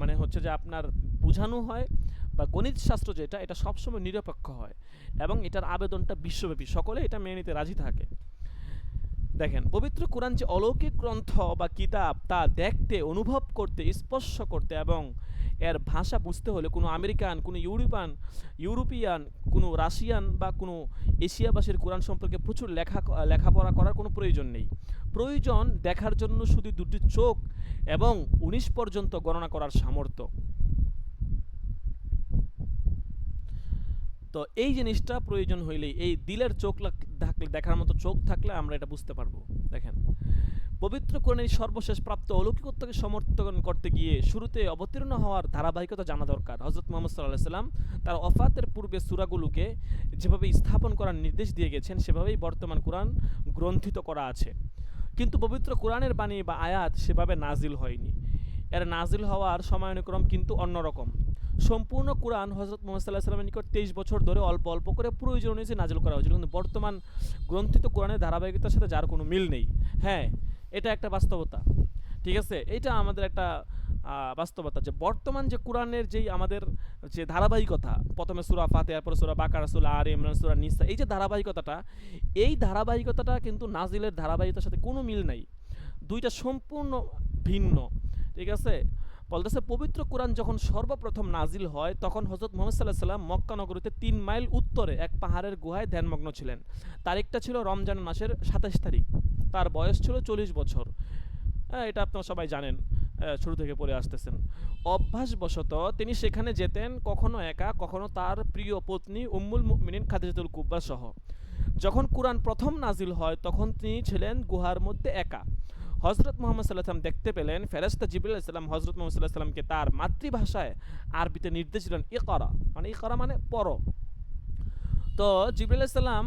মানে হচ্ছে যে আপনার বোঝানো হয়, বা গণিত শাস্ত্র যেটা, এটা সবসময় নিরপেক্ষ হয় এবং এটার আবেদনটা বিশ্বব্যাপী, সকলে এটা মেনে নিতে রাজি থাকে। দেখেন পবিত্র কোরআন যে অলৌকিক গ্রন্থ বা কিতাব, তা দেখতে, অনুভব করতে, স্পর্শ করতে এবং এর ভাষা বুঝতে হলে কোনো আমেরিকান, কোনো ইউরোপিয়ান, কোনো রাশিয়ান বা কোনো এশিয়াবাসীর কোরআন সম্পর্কে প্রচুর লেখাপড়া করার কোনো প্রয়োজন নেই। প্রয়োজন দেখার জন্য শুধু দুটি চোখ এবং 19 পর্যন্ত গণনা করার সামর্থ্য। তো এই জিনিসটা প্রয়োজন হইলেই, এই দিলের চোখ থাকলে, দেখার মতো চোখ থাকলে আমরা এটা বুঝতে পারবো। দেখেন পবিত্র কোরআনের সর্বশেষ প্রাপ্ত অলৌকিকত্বকে সমর্থন করতে গিয়ে শুরুতে অবতীর্ণ হওয়ার ধারাবাহিকতা জানা দরকার। হযরত মুহাম্মদ সাল্লাল্লাহু আলাইহি সাল্লাম তার ওফাতের পূর্বে সূরাগুলোকে যেভাবে স্থাপন করার নির্দেশ দিয়ে গেছেন, সেভাবেই বর্তমান কোরআন গ্রন্থিত করা আছে। কিন্তু পবিত্র কোরআনের বাণী বা আয়াত সেভাবে নাজিল হয়নি। এর নাজিল হওয়ার সময়ানুক্রম কিন্তু অন্যরকম। সম্পূর্ণ কোরআন হযরত মুহাম্মদ সাল্লাল্লাহু আলাইহি সাল্লামের নিকট 23 বছর ধরে অল্প অল্প করে প্রয়োজন অনুযায়ী নাজিল করা হয়েছিল, কিন্তু বর্তমান গ্রন্থিত কোরআনের ধারাবাহিকতার সাথে যার কোনো মিল নেই। হ্যাঁ, এটা একটা বাস্তবতা। ঠিক আছে, এটা আমাদের একটা বাস্তবতা যে বর্তমান যে কোরআনের যেই আমাদের যে ধারাবাহিকতা, প্রথমে সূরা ফাতিহা, এরপর সূরা বাকারা, সূরা আলে ইমরান, সূরা নিসা, এই যে ধারাবাহিকতাটা, এই ধারাবাহিকতাটা কিন্তু নাজিলের ধারাবাহিকতার সাথে কোনো মিল নাই। দুইটা সম্পূর্ণ ভিন্ন। ঠিক আছে, বলতেছে পবিত্র কোরআন যখন সর্বপ্রথম নাজিল হয়, তখন হযরত মুহাম্মদ সাল্লাল্লাহু আলাইহি সাল্লাম মক্কা নগরীতে 3 মাইল উত্তরে এক পাহাড়ের গুহায় ধ্যানমগ্ন ছিলেন। তারিখটা ছিল রমজান মাসের 27 তারিখ। তার বয়স ছিল 40 বছর। এটা আপনারা সবাই জানেন, শুরু থেকে পড়ে আসতেছেন। অভ্যাসবশত তিনি সেখানে যেতেন, কখনো একা, কখনো তার প্রিয় পত্নী উম্মুল মুমিনিন খাদিজাতুল কুবরা সহ। যখন কোরআন প্রথম নাজিল হয়, তখন তিনি ছিলেন গুহার মধ্যে একা। হযরত মুহাম্মদ সাল্লাল্লাহু আলাইহি সাল্লাম দেখতে পেলেন ফেরেশতা জিবরিল আলাইহিস সালাম হযরত মুহাম্মদ সাল্লাল্লাহু আলাইহি সাল্লামকে তার মাতৃভাষায় আরবিতে নির্দেশ দিলেন, ইকরা, মানে ইকরা মানে পড়ো। তো জিবরিল আলাইহিস সালাম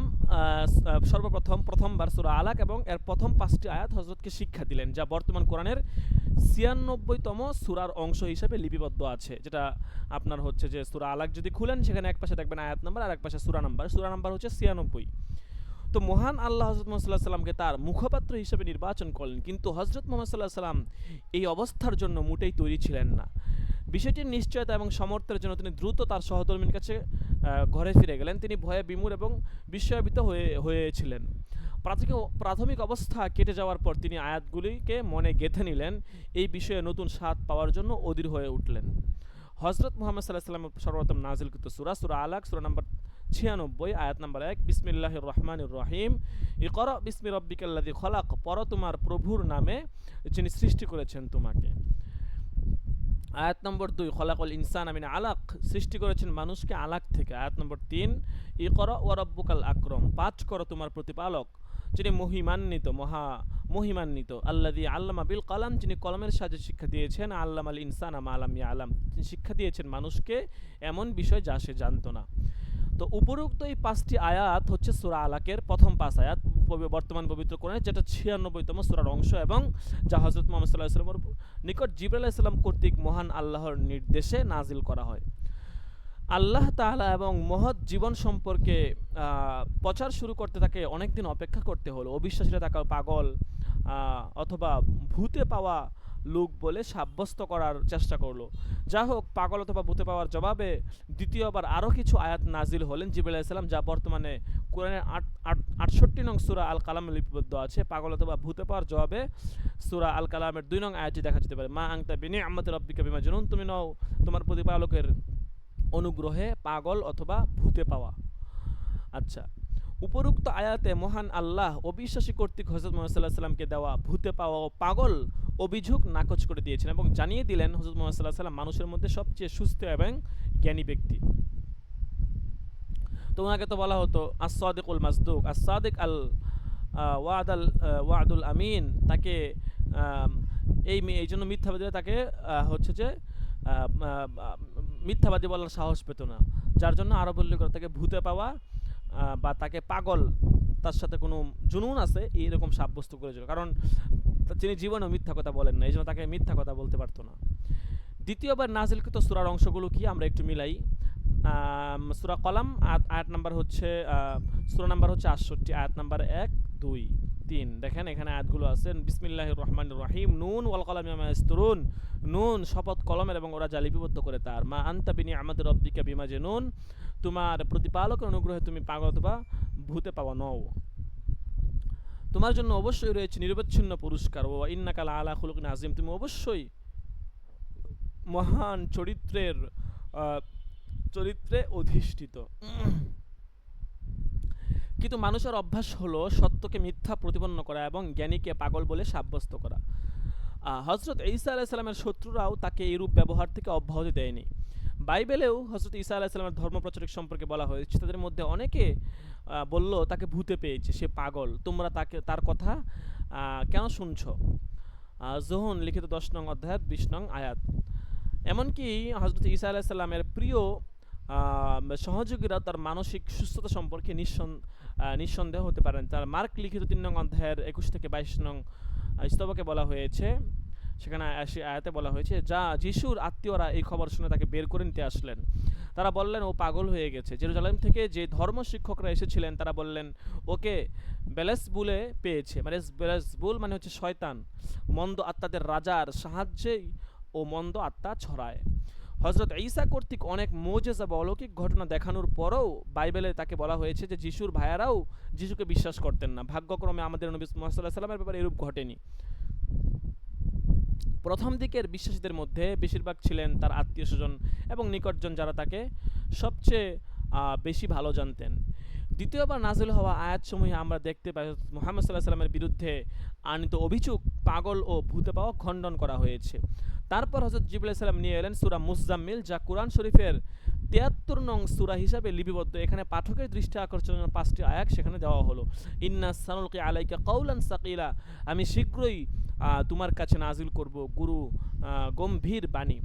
সর্বপ্রথম প্রথমবার সূরা আলাক এবং এর প্রথম 5টি আয়াত হযরতকে শিক্ষা দিলেন, যা বর্তমান কোরআনের 96তম সূরার অংশ হিসেবে লিপিবদ্ধ আছে। যেটা আপনার হচ্ছে যে সূরা আলাক যদি খুলেন, সেখানে এক পাশে দেখবেন আয়াত নাম্বার আর এক পাশে সূরা নাম্বার। সূরা নাম্বার হচ্ছে 96। তো মহান আল্লাহ হযরত মুহাম্মদ সাল্লাল্লাহু আলাইহি সাল্লামকে তার মুখপাত্র হিসেবে নির্বাচন করলেন, কিন্তু হযরত মুহাম্মদ সাল্লাল্লাহু আলাইহি সাল্লাম এই অবস্থার জন্য মোটেই তৈরি ছিলেন না। বিষয়টির নিশ্চয়তা এবং সমর্থনের জন্য তিনি দ্রুত তার সহধর্মীর কাছে ঘরে ফিরে গেলেন। তিনি ভয়ে বিমূঢ় এবং বিস্ময়ান্বিত হয়েছিলেন। প্রাথমিক অবস্থা কেটে যাওয়ার পর তিনি আয়াতগুলিকে মনে গেঁথে নিলেন। এই বিষয়ে নতুন স্বাদ পাওয়ার জন্য অধীর হয়ে উঠলেন। হযরত মুহাম্মদ সাল্লাল্লাহু আলাইহি সাল্লামের সর্বপ্রথম নাজিলকৃত সূরা, সূরা আলাক, সূরা নাম্বার 96, আয়াত নাম্বার 1, বিসমিল্লাহির রহমানির রহিম, ইকরা বিসমি রাব্বিকাল্লাযী খলাক, পড়ো তোমার প্রভুর নামে যিনি সৃষ্টি করেছেন তোমাকে। আয়াত নম্বর 2, খলাকল ইনসানা মিন আলাক, সৃষ্টি করেছেন মানুষকে আলাক থেকে। আয়াত নম্বর 3, ইকরা ওয়া রাব্বুকাল আকরাম, পাঠ করো তোমার প্রতিপালক যিনি মহিমান্বিত আল্লাযী আল্লামা বিল কলম, যিনি কলমের সাহায্যে শিক্ষা দিয়েছেন, আল্লামাল ইনসানা মা লাম ইয়ালাম, তিনি শিক্ষা দিয়েছেন মানুষকে এমন বিষয় যা সে জানতো না। তো উপরোক্ত এই 5টি আয়াত হচ্ছে সূরা আলাকের প্রথম 5 আয়াত বর্তমান পবিত্র কোরআনে, যেটা 96তম সূরার অংশ এবং যা হযরত মুহাম্মদ সাল্লাল্লাহু আলাইহি ওয়াসাল্লামের নিকট জিবরাইল আলাইহিস সালাম কর্তৃক মহান আল্লাহর নির্দেশে নাজিল করা হয়। আল্লাহ তাআলা এবং মহৎ জীবন সম্পর্কে প্রচার শুরু করতে তাকে অনেক দিন অপেক্ষা করতে হলো। অবিশ্বাসীরা তাকে পাগল অথবা ভূতে পাওয়া লোক বলে সাব্যস্ত করার চেষ্টা করলো। যা হোক, পাগল অথবা ভূতে পাওয়ার জবাবে দ্বিতীয়বার আরও কিছু আয়াত নাজিল হলেন জিবরাইল আলাইহিস সালাম, যা বর্তমানে কোরআনের 68 নং সূরা আল কালামে লিপিবদ্ধ আছে। পাগল অথবা ভূতে পাওয়ার জবাবে সূরা আল কালামের 2 নং আয়াতটি দেখা যেতে পারে, মা আনতা বিনিআমাতি রাব্বিকা বিমাজনুন, তুমি নও তোমার প্রতিপালকের অনুগ্রহে পাগল অথবা ভূতে পাওয়া। আচ্ছা, উপরোক্ত আয়াতে মহান আল্লাহ অবিশ্বাসী কর্তৃক হযরত মুহাম্মদ সাল্লাল্লাহু আলাইহি ওয়াসাল্লামকে দেওয়া ভূতে পাওয়া ও পাগল অভিযোগ নাকচ করে দিয়েছেন এবং জানিয়ে দিলেন হযরত মুহাম্মদ সাল্লাল্লাহু আলাইহি ওয়াসাল্লাম মানুষের মধ্যে সবচেয়ে সুস্থ এবং জ্ঞানী ব্যক্তি। তো ওনাকে তো বলা হতো as-সাদিকুল মাসদুক, as-সাদিক আল ওয়াদুল আমিন। তাকে এই জন্য মিথ্যাবাদীরা তাকে হচ্ছে যে মিথ্যাবাদী বলার সাহস পেত না, যার জন্য আরব উল্লেখ তাকে ভূতে পাওয়া বা তাকে পাগল, তার সাথে কোনো জুনুন আছে এইরকম সাব্যস্ত করেছিল, কারণ তিনি জীবনেও মিথ্যা কথা বলেন না, এই জন্য তাকে মিথ্যা কথা বলতে পারতো না। দ্বিতীয়বার নাজিলকৃত সূরার অংশগুলো কি আমরা একটু মিলাই। সূরা কলাম আয়াত নাম্বার হচ্ছে সূরা নাম্বার হচ্ছে 68, আয়াত নাম্বার 1, 2, 3। দেখেন এখানে আয়াতগুলো আছে, বিসমিল্লাহির রহমানির রহিম, নুন ওয়াল কলামি ওয়া মা ইয়াসতুরুন, নুন শপথ কলমের এবং ওরা যা লিপিবদ্ধ করে তার, মা আনতা বিনিআমাতি রাব্বিকা বিমাজনুন, তোমার প্রতিপালকের অনুগ্রহে তুমি পাগল অথবা ভূতে পাওয়া নও, তোমার জন্য অবশ্যই রয়েছে নিরবচ্ছিন্ন পুরস্কার, ও ইন্নাকা লাআলা খুলুকিন আযীম, তুমি অবশ্যই মহান চরিত্রে অধিষ্ঠিত। কিন্তু মানুষের অভ্যাস হলো সত্যকে মিথ্যা প্রতিপন্ন করা এবং জ্ঞানীকে পাগল বলে সাব্যস্ত করা। হযরত ঈসা আলাইহিস সালামের শত্রুরাও তাকে এইরূপ ব্যবহার থেকে অব্যাহতি দেয়নি। বাইবেলেও হযরত ঈসা আলাইহিস সালামের ধর্মপ্রচারক সম্পর্কে বলা হয়েছে, তাদের মধ্যে অনেকে বলল তাকে ভূতে পেয়েছে, সে পাগল, তোমরা তার কথা কেন শুনছো? যোহন লিখিত 10 নং অধ্যায়ের 20 নং আয়াত। এমনকি হযরত ঈসা আলাইহিস সালামের প্রিয় সহযোগীরা তার মানসিক সুস্থতা সম্পর্কে নিঃসন্দেহ হতে পারেন। তার মার্ক লিখিত 3 নং অধ্যায়ের 21 থেকে 22 নং স্তবকে বলা হয়েছে, সেখানে আয়াতে বলা হয়েছে, যা যিশুর আত্মীয়রা এই খবর শুনে তাকে বের করে নিতে আসলেন। তারা বললেন ও পাগল হয়ে গেছে। জেরুজালেম থেকে যে ধর্ম শিক্ষকরা এসেছিলেন তারা বললেন ওকে বেলেজবুলে পেয়েছে। বেলেজবুল মানে হচ্ছে শয়তান, মন্দ আত্মাদের রাজার সাহায্যেই ও মন্দ আত্মা ছড়ায়। হযরত ঈসা কর্তৃক অনেক মুজিজা বা অলৌকিক ঘটনা দেখানোর পরেও বাইবেলে তাকে বলা হয়েছে যে যিশুর ভাইয়ারাও যিশুকে বিশ্বাস করতেন না। ভাগ্যক্রমে আমাদের নবী মুহাম্মদ সাল্লাল্লাহু আলাইহি ওয়াসাল্লামের ব্যাপারে এরূপ ঘটেনি। প্রথম দিকের বিশ্বাসীদের মধ্যে বেশিরভাগ ছিলেন তার আত্মীয় স্বজন এবং নিকটজন, যারা তাকে সবচেয়ে বেশি ভালো জানতেন। দ্বিতীয়বার নাজিল হওয়া আয়াতসমূহে আমরা দেখতে পাই মুহাম্মদ সাল্লাল্লাহু আলাইহি ওয়াসাল্লামের বিরুদ্ধে আনিত অভিযোগ পাগল ও ভূতে পাওয়া খণ্ডন করা হয়েছে। তারপর হযরত জিবরাইল আলাইহিস সালাম নিয়ে এলেন সূরা মুজাম্মিল, যা কুরআন শরীফের 73 নং সূরা হিসাবে লিপিবদ্ধ। এখানে পাঠকের দৃষ্টি আকর্ষণের 5টি আয়াত সেখানে দেওয়া হলো। ইন্না সানুলকি আলাইকা কাওলান সাকিলা, আমি শীঘ্রই তোমার কাছে নাজিল করব গম্ভীর বাণী।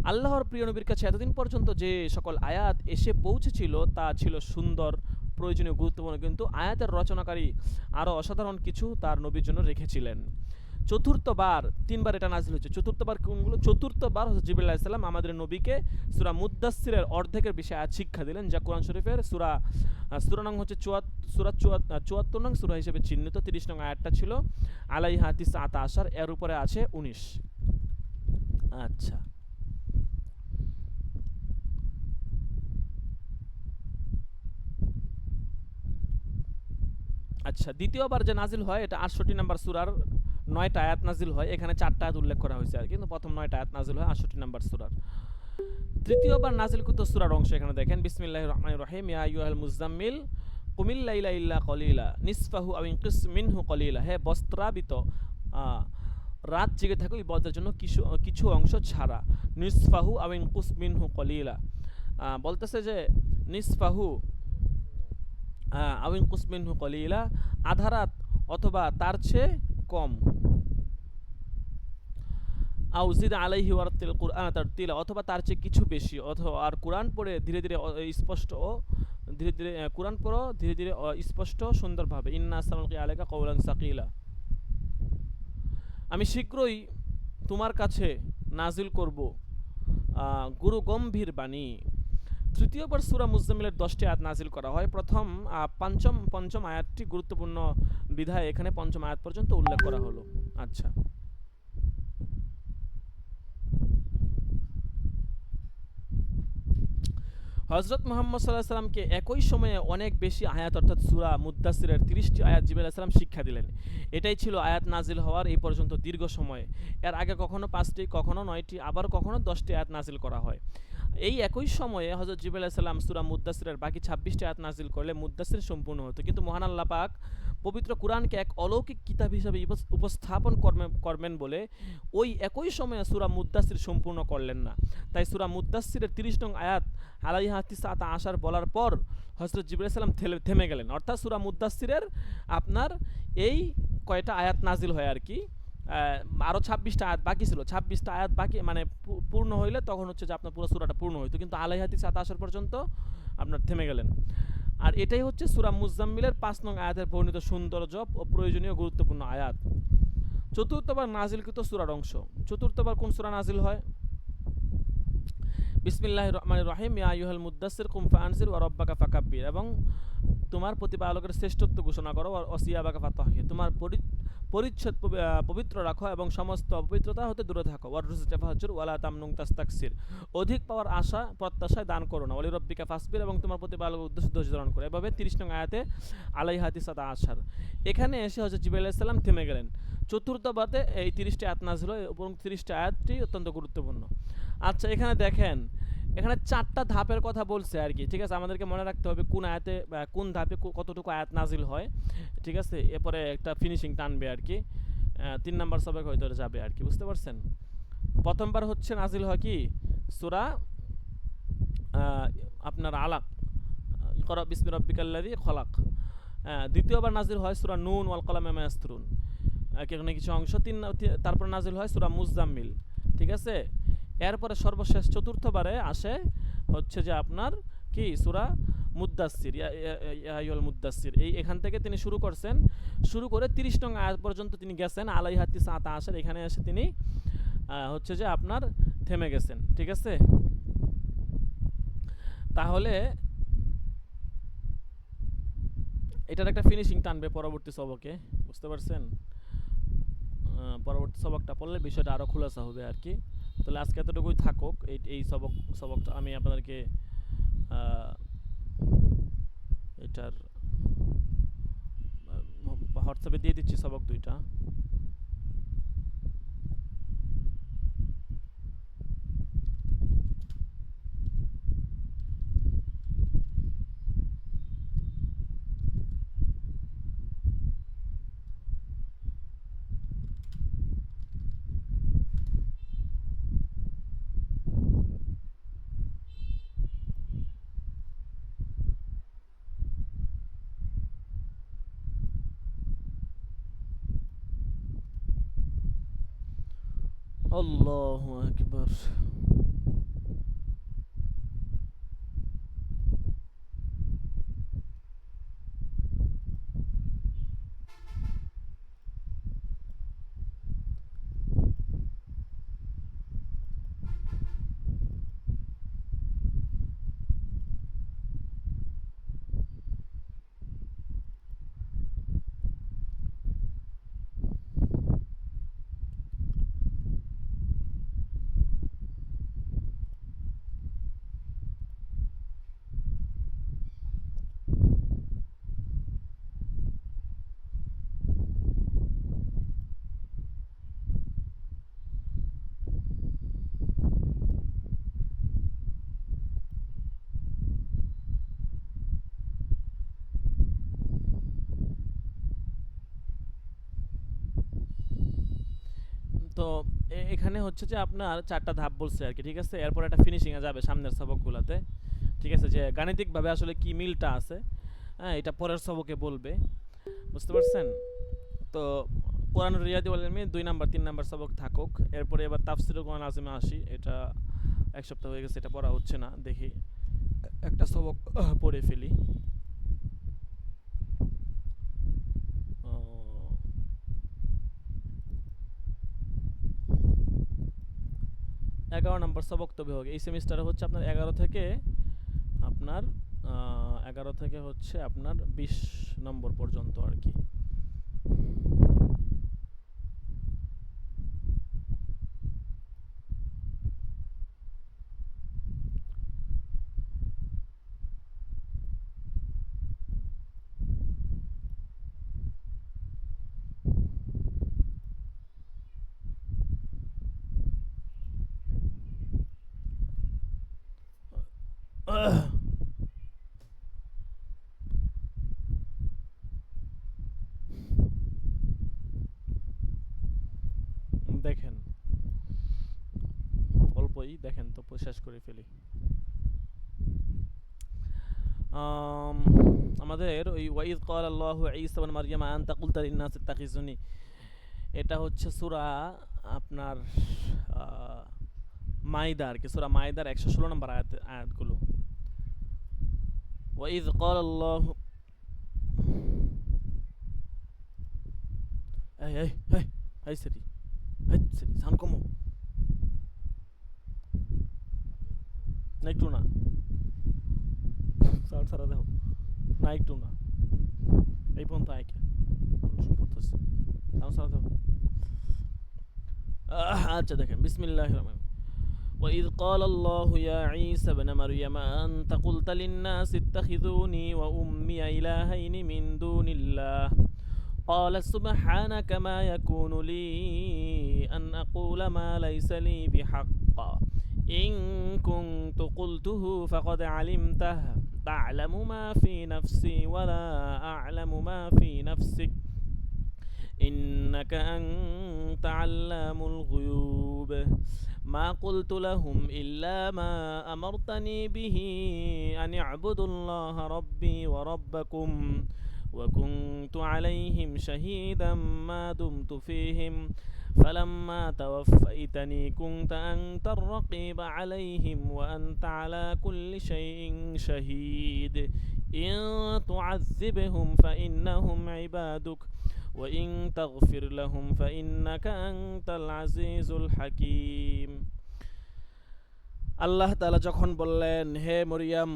আল্লাহর প্রিয় নবীর কাছে এতদিন পর্যন্ত যে সকল আয়াত এসে পৌঁছেছিল তা ছিল সুন্দর, প্রয়োজনীয়, গুরুত্বপূর্ণ, কিন্তু আয়াতের রচনাকারী আরও অসাধারণ কিছু তার নবীর জন্য রেখেছিলেন। চতুর্থবার, 3বার এটা নাজিল হয়েছে। চতুর্থবার কোনগুলো? চতুর্থবার হযরত জিবরাইল আলাইহিস সালাম আমাদের নবীকে সূরা মুদ্দাসসিরের অর্ধেকের বেশি আয়াত শিক্ষা দিলেন, যা কোরআন শরীফের সূরা নং হচ্ছে 74 নং সূরা হিসেবে চিহ্নিত। 30 নং আয়াতটা ছিল আলাইহা তিসআতা আশার, এর উপরে আছে 19। আচ্ছা, দ্বিতীয়বার যে নাজিল হয় এটা 68 নম্বর সূরার 9টা আয়াত নাজিল হয়। এখানে 4টা আয়াত উল্লেখ করা হয়েছে আর কিন্তু প্রথম 9টা আয়াত নাজিল হয় 68 নম্বর সূরার। তৃতীয়বার নাজিলকৃত সূরার অংশ এখানে দেখেন, বিসমিল্লাহির রহমানির রহিম, ইয়া আইয়ুহাল মুজাম্মিল কুমিল লাইলা ইল্লা কলিলা নিসফাহু আও ইনকিস মিনহু কলিলা, হে বস্ত্রাবৃত রাত জেগে থাকো ইবাদতের জন্য কিছু অংশ ছাড়া। নিসফাহু আও ইনকিস মিনহু কলিলা বলতেছে যে নিসফাহু আউইন কুসমিনহু কলিলা, আধা রাত অথবা তার চেয়ে কম। আউজিদ আলাইহি ওয়ারাতিল কুরআন তারতিলা, অথবা তার চেয়ে কিছু বেশি, অথবা আর কোরআন পড়ে ধীরে ধীরে স্পষ্ট ও ধীরে ধীরে কোরআন পড়ো ধীরে ধীরে স্পষ্ট সুন্দরভাবে। ইন্না সানুলকি আলাইকা কওলান সাকিলা, আমি শীঘ্রই তোমার কাছে নাজিল করব গুরু গম্ভীর বাণী। তৃতীয়বার সূরা মুজাম্মিলের 10টি আয়াত নাজিল করা হয়। প্রথম পঞ্চম আয়াতটি গুরুত্বপূর্ণ বিধায় এখানে পঞ্চম আয়াত পর্যন্ত উল্লেখ করা হলো। আচ্ছা, হজরত মোহাম্মদ সাল্লাহ সাল্লামকে একই সময়ে অনেক বেশি আয়াত অর্থাৎ সূরা মুদ্দাসিরের 30টি আয়াত জিবরাইল আলাইহিস সালাম শিক্ষা দিলেন। এটাই ছিল আয়াত নাজিল হওয়ার এই পর্যন্ত দীর্ঘ সময়। এর আগে কখনো 5টি, কখনো 9টি, আবার কখনো 10টি আয়াত নাজিল করা হয়। এই একই সময়ে হযরত জিবরাইল আলাইহিস সালাম সূরা মুদ্দাসিরের বাকি 26টি আয়াত নাজিল করলে মুদ্দাসির সম্পূর্ণ হতো। কিন্তু মহান আল্লাহ পাক পবিত্র কুরআনকে এক অলৌকিক কিতাব হিসেবে উপস্থাপন করবেন বলে ওই একই সময়ে সূরা মুদ্দাসির সম্পূর্ণ করলেন না। তাই সূরা মুদ্দাসিরের 30 নং আয়াত আলাইহা তিসআতা আশার বলার পর হযরত জিবরাইল আলাইহিস সালাম থেমে গেলেন। অর্থাৎ সূরা মুদ্দাসিরের আপনার এই কয়টা আয়াত নাজিল হয় আর কি, আরও 26টা আয়াত বাকি ছিল। 26টা আয়াত বাকি মানে পূর্ণ হইলে তখন হচ্ছে যে আপনার পুরো সূরাটা পূর্ণ হইতো, কিন্তু আলাইহা তিসআতা আশার পর্যন্ত আপনার থেমে গেলেন। আর এটাই হচ্ছে সূরা মুজাম্মিলের 5 নং আয়াতের বর্ণিত সৌন্দর্য ও প্রয়োজনীয় গুরুত্বপূর্ণ আয়াত। চতুর্থবার নাজিলকৃত সূরার অংশ। চতুর্থবার কোন সূরা নাজিল হয়? বিসমিল্লাহির রহমানির রহিম, ইয়া আইয়ুহাল মুদ্দাসসির কুম ফাআনজির ওয়া রাব্বাকা ফাকাব্বির, এবং তোমার প্রতিপালকের শ্রেষ্ঠত্ব ঘোষণা করো, আর ওয়াসিয়াবাকা ফাতাহির, তোমার পরিচ্ছদ পবিত্র রাখো এবং সমস্ত অপবিত্রতা হতে দূরে থাকো। ওয়ার রুজুকা ফাহজুর ওয়ালা তামনুন তাস্তাকসির, অধিক পাওয়ার আশা প্রত্যাশায় দান করো না। ওয়ালি রব্বিকা ফাসবির, এবং তোমার প্রতিপালকের উদ্দেশ্যে ধৈর্য ধারণ করো। এভাবে 30 নং আয়াতে আলাইহা তিসআতা আশার। এখানে এসে হযরত জিবরাইল আলাইহিস সালাম থেমে গেলেন। চতুর্থবারে এই 30টি আয়াত নাযিল হয় এবং 30টি আয়াতটি অত্যন্ত গুরুত্বপূর্ণ। আচ্ছা, এখানে দেখেন, এখানে 4টা ধাপের কথা বলছে আর কি, ঠিক আছে। আমাদেরকে মনে রাখতে হবে কোন আয়াতে কোন ধাপে কতটুকু আয়াত নাজিল হয়, ঠিক আছে। এরপরে একটা ফিনিশিং টানবে আর কি, 3 নাম্বার সবক হয়তো যাবে আর কি, বুঝতে পারছেন। প্রথমবার হচ্ছে নাজিল হয় কি সূরা আপনার আলাক, ইকরা বিসমি রাব্বিকাল্লাযী খলাক। দ্বিতীয়বার নাজিল হয় সূরা নুন ওয়াল কলামি ওয়া মা ইয়াসতুরুন, কিছু অংশ। তারপর নাজিল হয় সূরা মুজাম্মিল, ঠিক আছে। এরপরে সর্বশেষ চতুর্থবারে আসে হচ্ছে যে আপনার কি সূরা মুদ্দাসসির, ইয়া আইয়ুহাল মুদ্দাসসির। এখান থেকে তিনি শুরু করছেন, শুরু করে 30 নং আয়াত পর্যন্ত তিনি গেছেন আলাইহা তিসআতা আশার। এখানে এসে তিনি হচ্ছে যে আপনার থেমে গেছেন, ঠিক আছে। তাহলে এটার একটা ফিনিশিং টানবে পরবর্তী সবকে, বুঝতে পারছেন। পরবর্তী সবকটা পড়লে বিষয়টা আরও খোলাসা হবে আর কি। তাহলে আজকে এতটুকুই থাকুক। এই সবকটা আমি আপনাদেরকে এটার হোয়াটসঅ্যাপে দিয়ে দিচ্ছি সবক 2টা। আল্লাহু আকবার। তো এখানে হচ্ছে যে আপনার 4টা ধাপ বলছে আর কি, ঠিক আছে। এরপর একটা ফিনিশিংয়ে যাবে সামনের সবকগুলোতে, ঠিক আছে, যে গাণিতিকভাবে আসলে কি মিলটা আছে। হ্যাঁ, এটা পরের সবকে বলবে, বুঝতে পারছেন? তো কোরআন রিয়াদি ওয়াল ইলমি 2 নাম্বার 3 নাম্বার সবক থাকুক, এরপরে এবার তাফসিরুল কোরআন আজিমে আসি। এটা এক সপ্তাহ হয়ে গেছে, এটা পড়া হচ্ছে না, দেখি একটা সবক পড়ে ফেলি। 11 নম্বর সবক তবে হোক, এই সেমিস্টারে হচ্ছে আপনার 11 থেকে আপনার 11 থেকে হচ্ছে আপনার 20 নম্বর পর্যন্ত আর কি। দেখেন, অল্পই দেখেন তো, শেষ করে ফেলি। আম, আমাদের ওই ওয়াইদ ক্বাল আল্লাহু ঈসা ইবনে মারইয়াম আনতা কুলতা লিন-নাস ইত্তাখিযুনি, এটা হচ্ছে সূরা আপনার মাইদা আর কি, সূরা মাইদার 116 নম্বর আয়াতগুলো। ওয়াইদ ক্বাল আল্লাহু, এই এই এই এই সেটি, এই সেটি সাউন্ড কমো না, একটু না, সাউন্ড সারা দাও না, একটু না, এই পর্যন্ত আইকে শুরু করতেছি, সাউন্ড সারা দাও। আচ্ছা দেখেন, বিসমিল্লাহির রহমানির রহিম। وإذ قال الله يا عيسى ابن مريم أنت قلت للناس اتخذوني وأمي إلهين من دون الله قال سبحانك ما يكون لي أن أقول ما ليس لي بحق إن كنت قلته فقد علمته تعلم ما في نفسي ولا أعلم ما في نفسك إنك أنت علام الغيوب ما قلت لهم إلا ما أمرتني به أن اعبدوا الله ربي وربكم وكنت عليهم شهيدا ما دمت فيهم فلما توفيتني كنت أنت الرقيب عليهم وأنت على كل شيء شهيد إن تعذبهم فإنهم عبادك وإن تغفر لهم فإنك أنت العزيز الحكيم। আল্লাহ তাআলা যখন বললেন, হে মরিয়াম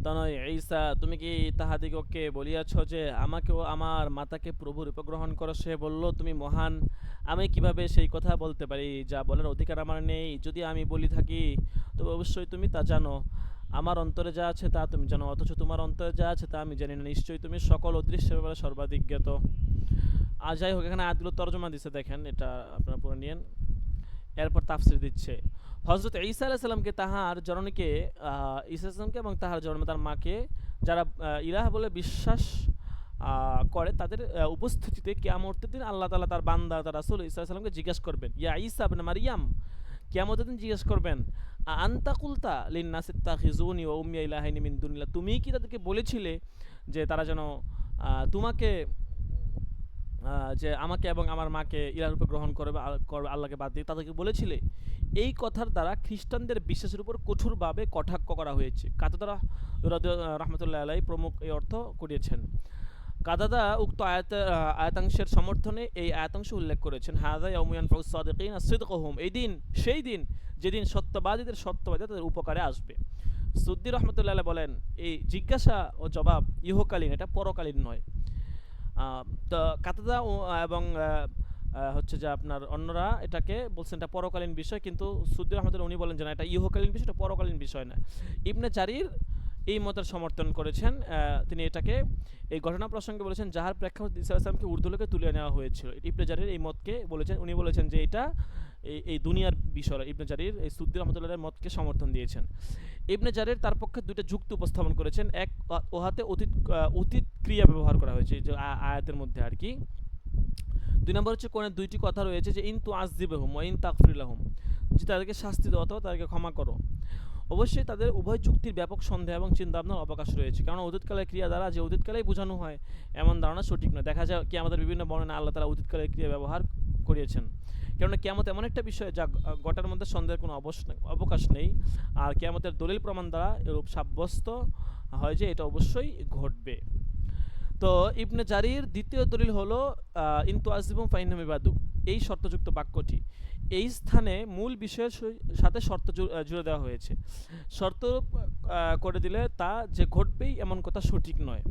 তনয় ঈসা, তুমি কি তাহাদিগকে বলিয়াছ যে আমাকে ও আমার মাতাকে প্রভুর উপগ্রহণ করো? সে বলল, তুমি মহান, আমি কিভাবে সেই কথা বলতে পারি যা বলার অধিকার আমার নেই? যদি আমি বলি থাকি তবে অবশ্যই তুমি তা জানো, আমার অন্তরে যা আছে তা তুমি জানো, অথচ তোমার অন্তরে যা আছে তা আমি জানি না, নিশ্চয়ই তুমি সকল অদৃশ্য ব্যাপারে সর্বাধিক জ্ঞাত। আর যাই হোক, এখানে আয়াতগুলো তর্জমা দিচ্ছে, দেখেন এটা আপনারা পড়ে নিয়েন। এরপর তাফসির দিচ্ছে, হযরত ঈসা আলাইহিস সালামকে তাহার জননীকে ঈসা সালামকে এবং তাহার জননী তার মাকে যারা ইলাহ বলে বিশ্বাস করে, তাদের উপস্থিতিতে কিয়ামতের দিন আল্লাহ তাআলা তার বান্দা তার রাসূল ঈসা আলাইহিস সালামকে জিজ্ঞেস করবেন, ইয়া ঈসা ইবনে মারইয়াম, কিয়ামতের দিন জিজ্ঞেস করবেন, আনতা কুলতা লিন-নাসি ইত্তাখিযুনি ওয়া উম্মি ইলাহাইনি মিন দুনিল্লাহ, তুমি কি তাদেরকে বলেছিলে যে তারা যেন তোমাকে যে আমাকে এবং আমার মাকে ইলাহর উপর গ্রহণ করবে আল্লাহকে বাদ দিয়ে, তাদেরকে বলেছিলে? এই কথার দ্বারা খ্রিস্টানদের বিশ্বাসের উপর কঠোরভাবে কটাক্ষ করা হয়েছে। কাতাদা রাহমাতুল্লাহ আলাইহি প্রমুখ এই অর্থ করিয়েছেন। কাতাদা উক্ত আয়াতাংশের সমর্থনে এই আয়াতাংশ উল্লেখ করেছেন, হাযা ইয়াউমু ইয়ানফাউস সাদিকিনা সিদকুহুম, এই দিন সেই দিন যেদিন সত্যবাদীদের সত্যবাদিতা তাদের উপকারে আসবে। সুদ্দি রহমতুল্লাহ বলেন, এই জিজ্ঞাসা ও জবাব ইহকালীন, এটা পরকালীন নয়। তো কাতাদা এবং হচ্ছে যে আপনার অন্যরা এটাকে বলছেন এটা পরকালীন বিষয়, কিন্তু সুদ্দি রহমতুল্লাহ উনি বলেন যে না, এটা ইহকালীন বিষয়, এটা পরকালীন বিষয় না। ইবনে জারির এই মতের সমর্থন করেছেন, তিনি এটাকে এই ঘটনা প্রসঙ্গে বলেছেন যাহার প্রেক্ষাপটে ঈসা আলাইহিস সালামকে উর্দুলোকে তুলে নেওয়া হয়েছিল। ইবনে জারির এই মতকে বলেছেন, উনি বলেছেন যে এটা এই দুনিয়ার বিষয়। ইবনে জারির এই সুদ্দি রহমতুল্লাহের মতকে সমর্থন দিয়েছেন। ইবনে জারির তার পক্ষে দুইটা যুক্তি উপস্থাপন করেছেন, এক ওহাতে অতীত ক্রিয়া ব্যবহার করা হয়েছে যে আয়াতের মধ্যে আর কি। দুই নম্বর হচ্ছে কোন দুইটি কথা রয়েছে যে ইন তুআযযিবহুম ওয়া ইন তাগফির লাহুম, যে তাদেরকে শাস্তি দাও অথবা তাদেরকে ক্ষমা করো। অবশ্যই তাদের উভয় চুক্তির ব্যাপক সন্দেহ এবং চিন্তাভাবনার অবকাশ রয়েছে, কারণ অতীতকালের ক্রিয়া দ্বারা যে অতীতকালেই বোঝানো হয় এমন ধারণা সঠিক নয়। দেখা যায় কি আমাদের বিভিন্ন বর্ণনা আল্লাহ তাআলা অতীতকালের ক্রিয়া ব্যবহার করিয়েছেন, কেননা কিয়ামত এমন একটা বিষয় যা ঘটার মধ্যে সন্দেহের কোনো অবকাশ নেই, আর কিয়ামতের দলিল প্রমাণ দ্বারা এরূপ সাব্যস্ত হয় যে এটা অবশ্যই ঘটবে। তো ইবনে জারির দ্বিতীয় দলিল হলো ইনতু আজিবুম ফাইন্নাম ইবাদুক, এই শর্তযুক্ত বাক্যটি এই স্থানে মূল বিষয়ের সাথে শর্ত জুড়ে দেওয়া হয়েছে। শর্ত করে দিলে তা যে ঘটবেই এমন কথা সঠিক নয়।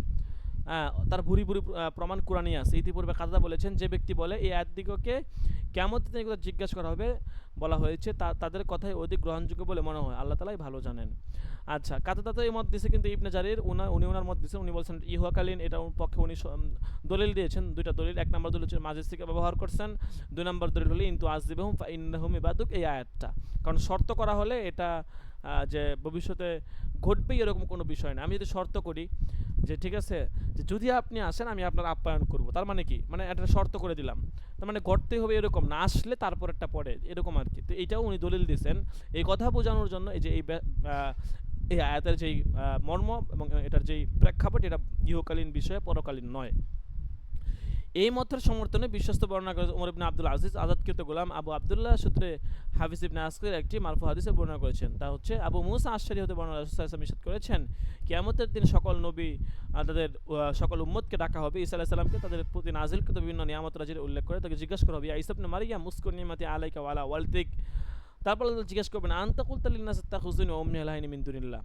তার ভুরি ভুরি প্রমাণ কোরআনে আছে। ইতিপূর্বে কাতাদা বলেছেন, যে ব্যক্তি বলে এই আয়াতদিগকে কিয়ামতের দিনের কথা জিজ্ঞাসা করা হবে বলা হয়েছে, তাদের কথাই অধিক গ্রহণযোগ্য বলে মনে হয়, আল্লাহ তাআলাই ভালো জানেন। আচ্ছা, কাতাদা তো এই মত দিছে, কিন্তু ইবনে জারির উনি ওনার মত দিয়েছেন, উনি বলছেন ইহকালীন এটার পক্ষে উনি দলিল দিয়েছেন দুইটা দলিল। এক নম্বর দলিল হচ্ছে মাজিস্তিকে ব্যবহার করছেন, দুই নম্বর দলিল হলো ইনতু আজিবহুম ফাইন্নাহুম ইবাদুক, এই আয়াতটা। কারণ শর্ত করা হলে এটা যে ভবিষ্যতে ঘটবেই এরকম কোনো বিষয় না। আমি যদি শর্ত করি যে ঠিক আছে, যে যদি আপনি আসেন আমি আপনার আপ্যায়ন করব, তার মানে কি, মানে একটা শর্ত করে দিলাম, তার মানে ঘটতেই হবে এরকম না, আসলে তারপর একটা পরে এরকম আর কি। তো এইটাও উনি দলিল দিয়েছেন এই কথা বোঝানোর জন্য, এই যে এই আয়াতের যেই মর্ম এবং এটার যেই প্রেক্ষাপট, এটা ইহকালীন বিষয়ে পরকালীন নয়। এই মতের সমর্থনে বিশ্বস্ত বর্ণনা করেছে ওমর ইবনে আব্দুল আজিজ আজাদকৃত গোলাম আবু আব্দুল্লাহ সূত্রে হাফিজ ইবনে আসকির একটি মারফু হাদিসে বর্ণনা করেছেন। তা হচ্ছে আবু মুসা আশআরী হতে বর্ণনা, রাসূল সাল্লাল্লাহু আলাইহি ওয়াসাল্লাম করেছেন, কিয়ামতের দিন সকল নবী তাদের সকল উম্মতকে ডাকা হবে, ঈসা আলাইহিস সালামকে তাদের প্রতি নাযিলকৃত বিভিন্ন নিয়ামত রাজির উল্লেখ করে তাকে জিজ্ঞাসা করা হবে, ইয়া ঈসা ইবনে মারইয়াম উসকুর নিমাতি আলাইকা ওয়া আলা ওয়ালদিক। তারপর জিজ্ঞেস করবেন, আনতা কুলতা লিন-নাস ইত্তাখিযুনি ওয়া উম্মি ইলাহাইনি মিন দুনিল্লাহ।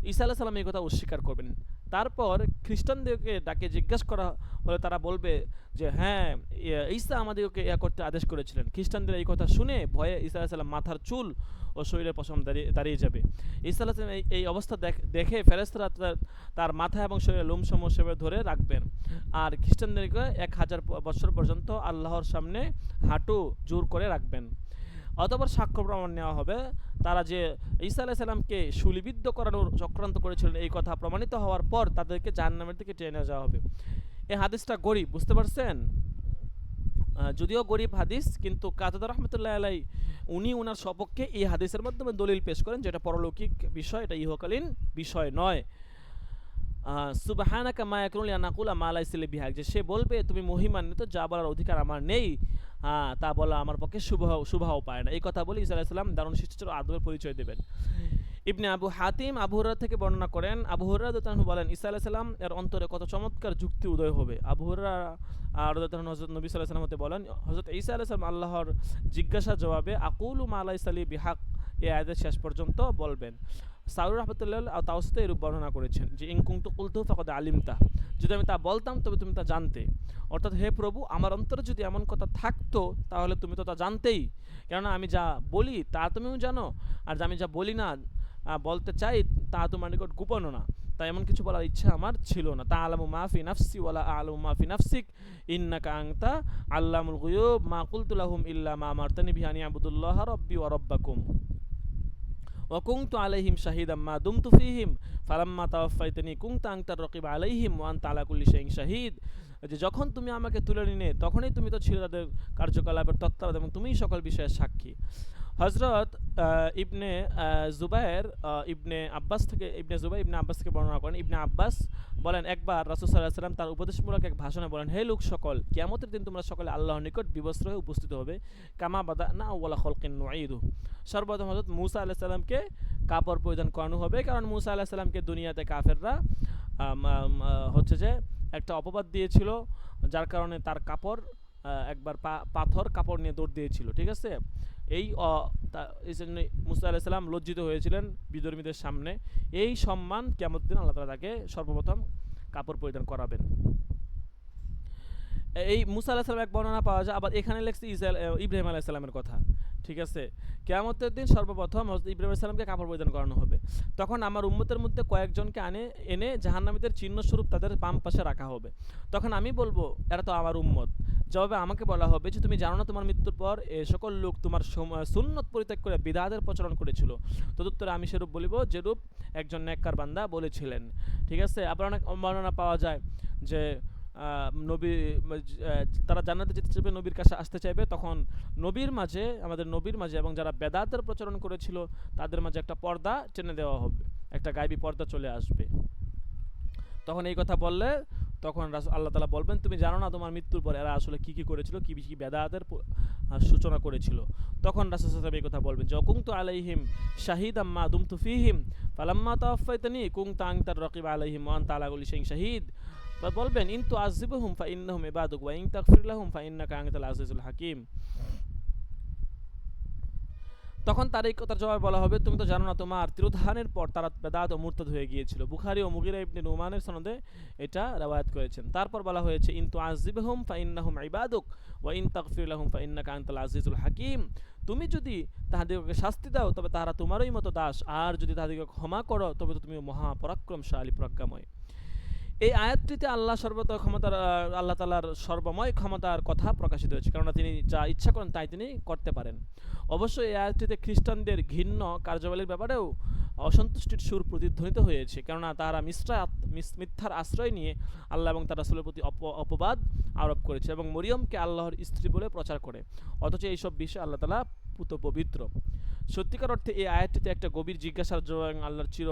ঈসা আলাইহিস সালাম এই কথা অস্বীকার করবেন। তারপর খ্রিস্টানদেরকে ডাকে জিজ্ঞাসা করা হলে তারা বলবে যে হ্যাঁ, ঈসা আমাদেরকে ইয়া করতে আদেশ করেছিলেন। খ্রিস্টানদের এই কথা শুনে ভয়ে ঈসা আলাইহিস সালাম মাথার চুল ও শরীরের পশম দাঁড়িয়ে যাবে। ঈসা আলাইহিস সালাম এই অবস্থা দেখে ফেরেশতারা তার মাথা এবং শরীরের লোমসমূহ সেভাবে ধরে রাখবেন, আর খ্রিস্টানদেরকে 1000 বছর পর্যন্ত আল্লাহর সামনে হাঁটু জোর করে রাখবেন। অতঃপর সাক্ষ্য প্রমাণ নেওয়া হবে তারা যে ঈসা আলাইহিস সালামকে শুলিবিদ্ধ করানোর চক্রান্ত করেছিলেন, এই কথা প্রমাণিত হওয়ার পর তাদেরকে জাহান্নামের দিকে টেনে যাওয়া হবে। এই হাদিসটা গরীব, বুঝতে পারছেন? যদিও গরীব হাদিস, কিন্তু কাতাদা রাহমাতুল্লাহি আলাইহি উনি ওনার সপক্ষে এই হাদিসের মাধ্যমে দলিল পেশ করেন, যেটা পরলৌকিক বিষয়, এটা ইহকালীন বিষয় নয়। সুবহানাকা মা ইয়াকুনু লি আন আকুলা মা লাইসা লি বিহাক, যে সে বলবে তুমি মহিমান্বিত, যা বলার অধিকার আমার নেই, তা বলা আমার পক্ষে শুভাও পায় না। এই কথা বলে ঈসা আলাইহিস সালাম দারুণ শিষ্টাচার আদবের পরিচয় দেবেন। ইবনে আবু হাতিম আবু হুরায়রা থেকে বর্ণনা করেন, আবু হুরায়রা রাদিয়াল্লাহু আনহু বলেন, ঈসা আলাইহিস সালাম এর অন্তরে কত চমৎকার যুক্তি উদয় হবে। আবু হুরায়রা রাদিয়াল্লাহু আনহু হযরত নবী সাল্লাল্লাহু আলাইহি ওয়াসাল্লাম হতে বলেন, হযরত ঈসা আলাইহিস সালাম আল্লাহর জিজ্ঞাসার জবাবে আকুলু মা লাইসা লি বিহাক এই আয়াতের শেষ পর্যন্ত বলবেন। সাউরি রাহমাতুল্লাহ তাওসিতে এরূপ বর্ণনা করেছেন যে ইন কুনতু কুলতু ফাকাদ আলিমতা, যদি আমি তা বলতাম তবে তুমি তা জানতে, অর্থাৎ হে প্রভু, আমার অন্তরে যদি এমন কথা থাকতো তাহলে তুমি তো তা জানতেই, কেননা আমি যা বলি তা তুমিও জানো, আর আমি যা বলি না বলতে চাই তা তোমার নিকট গোপনও না, তাই এমন কিছু বলার ইচ্ছা আমার ছিল না। তা আলামু মাফি নাফসি ওয়ালা আলামু মাফি নাফসিক ইন্নাকা আনতা আল্লামুল গুয়ুব মা কুলতু লাহুম ইল্লা মা আমারতানি বিহি আন ইয়াবুদুল্লাহ রাব্বি ওয়া রাব্বাকুম ওয়া কুনতু আলাইহিম শাহিদাম মা দুমতু ফীহিম ফালাম্মা তাওয়াফাইতানি কুনতা আনতার রাকিব আলাইহিম ওয়া আনতা আলা কুল্লি শাইইন শাহিদ, যে যখন তুমি আমাকে তুলে নিলে তখনই তুমি তো ছিলে তাদের কার্যকলাপের তত্ত্বাবধান এবং তুমিই সকল বিষয়ের সাক্ষী। হযরত ইবনে জুবায়ের ইবনে আব্বাস থেকে বর্ণনা করেন, ইবনে আব্বাস বলেন, একবার রাসূল সাল্লাল্লাহু আলাইহি ওয়াসাল্লাম তার উপদেশমূলক এক ভাষণে বলেন, হে লোক সকল, কিয়ামতের দিন তোমরা সকলে আল্লাহর নিকট বিবস্ত্র হয়ে উপস্থিত হবে, কামা বাদানা আউওয়ালা খালকিন নুঈদু। সর্বপ্রথম হযরত মূসা আলাইহিস সালামকে কাপড় পরিধান করানো হবে, কারণ মূসা আলাইহিস সালামকে দুনিয়াতে কাফেররা হচ্ছে যে একটা অপবাদ দিয়েছিল, যার কারণে তার কাপড় একবার পাথর কাপড় নিয়ে দৌড় দিয়েছিল, ঠিক আছে। এই জন্য মূসা আলাইহিস সালাম লজ্জিত হয়েছিলেন বিধর্মীদের সামনে। এই সম্মান কিয়ামতের দিন আল্লাহ তাআলা তাকে সর্বপ্রথম কাপড় পরিধান করাবেন। এই মূসা আলাইহিস সালাম এক বর্ণনা পাওয়া যায়, আবার এখানে লেখছে ইব্রাহিম আলাইহিস সালামের কথা, ঠিক আছে। কিয়ামতের দিন সর্বপ্রথম হযরত ইব্রাহিম আলাইহিস সালামকে কাপড় পরিধান করানো হবে, তখন আমার উম্মতের মধ্যে কয়েকজনকে এনে জাহান্নামীদের চিহ্ন স্বরূপ তাদের বাম পাশে রাখা হবে। তখন আমি বলবো, এরা তো আমার উম্মত। জবাবে আমাকে বলা হবে যে তুমি জানো না তোমার মৃত্যুর পর এ সকল লোক তোমার সুন্নত পরিত্যাগ করে বিদআতের প্রচলন করেছিল। তদুত্তরে আমি সেরূপ বলিব যেরূপ একজন নেককার বান্দা বলেছিলেন, ঠিক আছে। আবার অনেক বর্ণনা পাওয়া যায় যে নবী তারা জান্নাতে যেতে চাইবে, নবীর কাছে আসতে চাইবে, তখন আমাদের নবীর মাঝে এবং যারা বেদাতের প্রচলন করেছিল তাদের মাঝে একটা পর্দা টেনে দেওয়া হবে, একটা গায়েবী পর্দা চলে আসবে। তখন এই কথা বললে তখন আল্লাহ তাআলা বলবেন, তুমি জানো না তোমার মৃত্যুর পর এরা আসলে কি কি করেছিল, কি কি বেদাতের সূচনা করেছিল। তখন রাসূল সাল্লাল্লাহু আলাইহি ওয়াসাল্লাম এই কথা বলবেন যে কুনতু আলাইহিম শাহিদাম মা দুমতু ফীহিম ফালাম্মা তাওয়াফাইতানি কুনতা আনতার রাকিব আলাইহিম ওয়া আনতা আলা কুল্লি শাইইন শাহিদ। বা বলবেন ইন তুআযিবহুম ফাইন্নাহুম ইবাদুক ওয়া ইন তাগফির লাহুম ফাইন্নাকা আনতাল আজিজুল হাকীম। তখন তার এই কথার জবাবে বলা হবে, তুমি তো জানো না তোমার তিরোধানের পর তারা বেদাত ও মুরতাদ হয়ে গিয়েছিল। বুখারী ও মুগীরা ইবনে নুমানের সনদে এটা রওয়ায়াত করেছেন। তারপর বলা হয়েছে ইন তুআযিবহুম ফাইন্নাহুম ইবাদুক ওয়া ইন তাগফির লাহুম ফাইন্নাকা আনতাল আজিজুল হাকীম। তুমি যদি তাহাদিগকে শাস্তি দাও তবে তাহারা তোমারই মতো দাস, আর যদি তাহাদিগকে ক্ষমা করো তবে তো তুমি মহাপরাক্রমশালী প্রজ্ঞাময়। এই আয়াতটিতে আল্লাহ তাআলার সর্বময় ক্ষমতার কথা প্রকাশিত হয়েছে, কেননা তিনি যা ইচ্ছা করেন তাই তিনি করতে পারেন। অবশ্যই এই আয়াতটিতে খ্রিস্টানদের ঘৃণ্য কার্যাবলীর ব্যাপারেও অসন্তুষ্টির সুর প্রতিধ্বনিত হয়েছে, কেননা তারা মিথ্যার আশ্রয় নিয়ে আল্লাহ এবং তার রাসূলের প্রতি অপবাদ আরোপ করেছে এবং মরিয়মকে আল্লাহর স্ত্রী বলে প্রচার করে, অথচ এইসব বিষয়ে আল্লাহ তাআলা পুত পবিত্র। সত্যিকার অর্থে এই আয়াতটিতে একটা গভীর জিজ্ঞাসার জবাব এবং আল্লাহর চির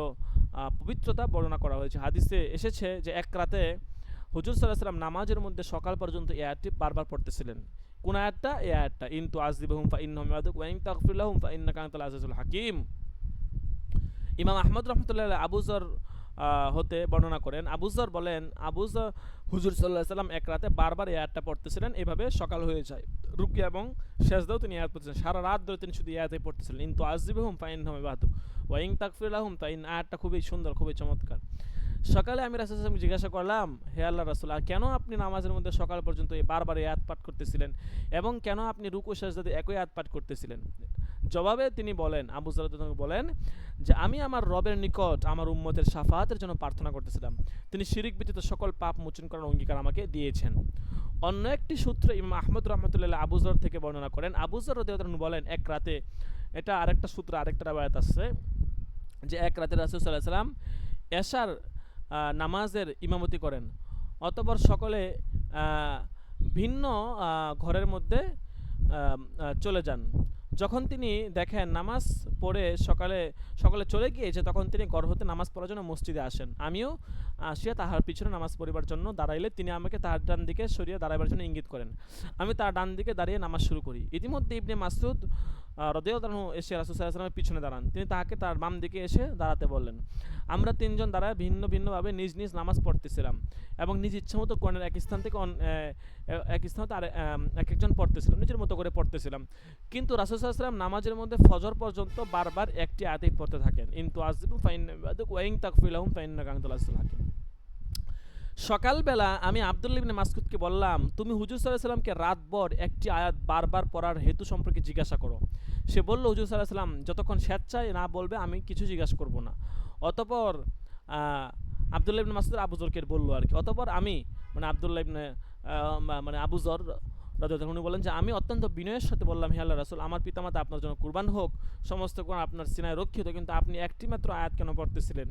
পবিত্রতা বর্ণনা করা হয়েছে। হাদিসে এসেছে যে এক রাতে হুজুর সাল্লাল্লাহু আলাইহি ওয়াসাল্লাম নামাজের মধ্যে সকাল পর্যন্ত এই আয়াতটি বারবার পড়তেছিলেন। কোন আয়াতটা? এই আয়াতটা, ইন তুআযিবহুম ফাইন্নাহুম ইবাদুক ওয়া ইন তাগফির লাহুম ফাইন্নাকা আনতাল আজিজুল হাকীম। ইমাম আহমদ রাহমাতুল্লাহ আলাইহি আবু যর হতে বর্ণনা করেন, আবু যর বলেন হুজুর সাল্লাল্লাহু আলাইহি ওয়াসাল্লাম এক রাতে বারবার এই আয়াতটা পড়তেছিলেন, এভাবে সকাল হয়ে যায়। রুকু এবং সেজদাও তিনি আয়াত পড়তেছিলেন, সারা রাত ধরে তিনি শুধু এই আয়াতই পড়তেছিলেন, ইন তুআযিবহুম ফাইন্নাহুম ইবাদুক ওয়া ইন তাগফির লাহুম ফাইন। আয়াতটা খুবই সুন্দর, খুবই চমৎকার। সকালে আমি রাসূল সাল্লাল্লাহু আলাইহি ওয়াসাল্লামকে জিজ্ঞাসা করলাম, হে আল্লাহর রাসূল, আর কেন আপনি নামাজের মধ্যে সকাল পর্যন্ত বারবার এই আয়াত পাঠ করতেছিলেন এবং কেন আপনি রুকু সেজদাতে একই আয়াত পাঠ করতেছিলেন? জবাবে তিনি বলেন, আবু যর রাদিয়াল্লাহু আনহু বলেন যে আমি আমার রবের নিকট আমার উম্মতের শাফাআতের জন্য প্রার্থনা করতেছিলাম, তিনি শিরিক ব্যতীত সকল পাপ মোচন করার অঙ্গীকার আমাকে দিয়েছেন। অন্য একটি সূত্রে ইমাম আহমদ রাহমাতুল্লাহ আবু যর থেকে বর্ণনা করেন, আবু যর রাদিয়াল্লাহু আনহু বলেন এক রাতে, এটা আরেকটা সূত্র, আরেকটা রাওয়ায়াত আছে যে এক রাতে রাসূল সাল্লাল্লাহু আলাইহি ওয়াসাল্লাম এশার নামাজের ইমামতি করেন, অতঃপর সকলে ভিন্ন ঘরের মধ্যে চলে যান। যখন তিনি দেখেন নামাজ পড়ে সকলে চলে গিয়েছে, তখন তিনি ঘর হতে নামাজ পড়ার জন্য মসজিদে আসেন। আমিও আসিয়া তাহার পিছনে নামাজ পড়িবার জন্য দাঁড়াইলে তিনি আমাকে তাহার ডান দিকে সরিয়ে দাঁড়াবার জন্য ইঙ্গিত করেন। আমি তার ডান দিকে দাঁড়িয়ে নামাজ শুরু করি। ইতিমধ্যে ইবনে মাসউদ রাদিয়াল্লাহু আনহু এসে রাসূল সাল্লাল্লাহু আলাইহি ওয়াসাল্লামের পিছনে দাঁড়ান। তিনি তাহাকে তার বাম দিকে এসে দাঁড়াতে বললেন। আমরা তিনজন দাঁড়ায় ভিন্ন ভিন্নভাবে নিজ নিজ নামাজ পড়তেছিলাম এবং নিজ ইচ্ছামতো কোরআনের এক স্থান থেকে এক স্থান হতে এক একজন পড়তেছিলাম, নিজের মতো করে পড়তেছিলাম। কিন্তু রাসূল সাল্লাল্লাহু আলাইহি ওয়াসাল্লাম নামাজের মধ্যে ফজর পর্যন্ত বারবার একটি আয়াতই পড়তে থাকেন, ইন তুআযিবহুম ফাইন্নাহুম ইবাদুক ওয়া ইন তাগফির লাহুম ফাইন্নাকা আনতাল আজিজুল হাকীম। সকালবেলা আমি আব্দুল্লাহ ইবনে মাসউদকে বললাম, তুমি হুজুর সাল্লাল্লাহু আলাইহি ওয়াসাল্লামকে রাতভর একটি আয়াত বারবার পড়ার হেতু সম্পর্কে জিজ্ঞাসা করো। সে বলল, হুজুর সাল্লাল্লাহু আলাইহি ওয়াসাল্লাম যতক্ষণ স্বেচ্ছায় না বলবে আমি কিছু জিজ্ঞাসা করব না। অতঃপর আব্দুল্লাহ ইবনে মাসউদ আবু যরকে বলল আর কি। অতঃপর আমি আব্দুল্লাহ ইবনে আবু যর রাদিয়াল্লাহু আনহু বলেন যে আমি অত্যন্ত বিনয়ের সাথে বললাম, হে আল্লাহর রাসূল, আমার পিতামাতা আপনার জন্য কুরবান হোক, সমস্ত কোরআন আপনার সিনায় রক্ষিত, কিন্তু আপনি একটি মাত্র আয়াত কেন পড়তেছিলেন,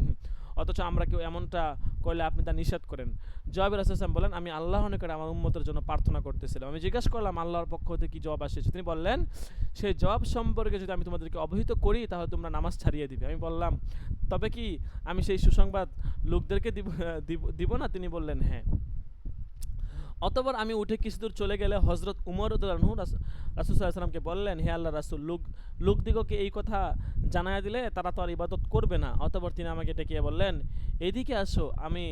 অথচ আমরা কেউ এমনটা করলে আপনি তা নিষেধ করেন। জবাবে রাসূল সাল্লাল্লাহু আলাইহি ওয়াসাল্লাম বলেন, আমি আল্লাহর নিকট আমার উম্মতের জন্য প্রার্থনা করতেছিলাম। আমি জিজ্ঞাসা করলাম আল্লাহর পক্ষ থেকে কি জবাব আসছে। তিনি বললেন, সেই জবাব সম্পর্কে যদি আমি তোমাদেরকে অবহিত করি তাহলে তোমরা নামাজ ছাড়িয়ে দিবে। আমি বললাম, তবে কি আমি সেই সুসংবাদ লোকদেরকে দিব না? তিনি বললেন, হ্যাঁ। অতঃপর আমি উঠে কিছু দূর চলে গেলে হযরত উমর রাদিয়াল্লাহু আনহু রাসূল সাল্লাল্লাহু আলাইহি ওয়াসাল্লামকে বললেন, হে আল্লাহর রাসূল, লোকদিগকে এই কথা জানায়া দিলে তারা তো আর ইবাদত করবে না। অতঃপর তিনি আমাকে ডেকে বললেন, এদিকে আসো। আমি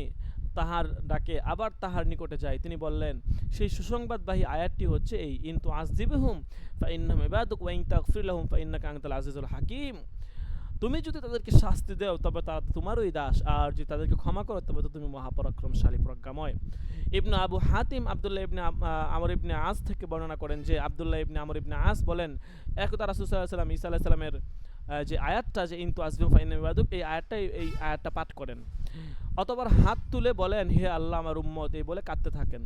তাহার ডাকে আবার তাহার নিকটে যাই। তিনি বললেন, সেই সুসংবাদবাহী আয়াতটি হচ্ছে এই, ইন তুআযিবহুম ফাইন্নাহুম ইবাদুক ওয়া ইন তাগফির লাহুম ফাইন্নাকা আনতাল আজিজুল হাকীম। তুমি যদি তাদেরকে শাস্তি দাও তবে তারা তোমারই দাস, আর যদি তাদেরকে ক্ষমা করো তবে তো তুমি মহাপরাক্রমশালী প্রজ্ঞাময়। ইবনে আবু হাতিম আব্দুল্লাহ ইবনে আমর ইবনে আস থেকে বর্ণনা করেন যে আব্দুল্লাহ ইবনে আমর ইবনে আস বলেন, একদা রাসূল সাল্লাল্লাহু আলাইহি ওয়াসাল্লাম ঈসা আলাইহিস সালামের যে আয়াতটা, যে ইন তুআযিবহুম ফাইন্নাহুম ইবাদুক, এই আয়াতটা পাঠ করেন। অতঃপর হাত তুলে বলেন, হে আল্লাহ আমার উম্মত, এই বলে কাঁদতে থাকেন।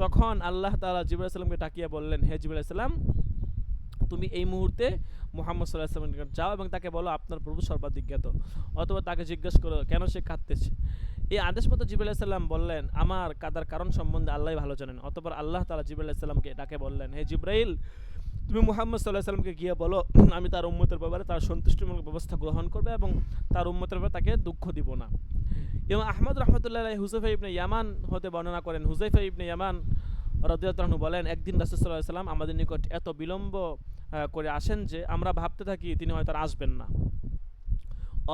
তখন আল্লাহ তাআলা জিবরাইল আলাইহিস সালামকে ডাকিয়ে বললেন, হে জিবরাইল আলাইহিস সালাম, তুমি এই মুহূর্তে মুহাম্মদ সাল্লাল্লাহু আলাইহি ওয়াসাল্লামের নিকট যাও এবং তাকে বলো আপনার প্রভু সর্বাধিক জ্ঞাত। অথবা তাকে জিজ্ঞেস করো কেন সে কাঁদতেছে। এই আদেশ মতো জিবরাইল আলাইহিস সালাম বললেন, আমার কাদার কারণ সম্বন্ধে আল্লাহই ভালো জানেন। অতঃপর আল্লাহ তাআলা জিবরাইল আলাইহিস সালামকে ডাকে বললেন, হে জিবরাইল, তুমি মুহাম্মদ সাল্লাল্লাহু আলাইহি সাল্লামকে গিয়ে বলো আমি তার উম্মতের ব্যাপারে তার সন্তুষ্টিমূলক ব্যবস্থা গ্রহণ করবে এবং তার উম্মতের ব্যাপারে তাকে দুঃখ দিব না। এবং আহমদ রাহমাতুল্লাহ আলাইহি হুযায়ফা ইবনে ইয়ামান হতে বর্ণনা করেন, হুযায়ফা ইবনে ইয়ামান রাদিয়াল্লাহু আনহু বলেন, একদিন রাসূল সাল্লাল্লাহু আলাইহি সাল্লাম আমাদের নিকট এত বিলম্ব করে আসেন যে আমরা ভাবতে থাকি তিনি হয়তো আর আসবেন না।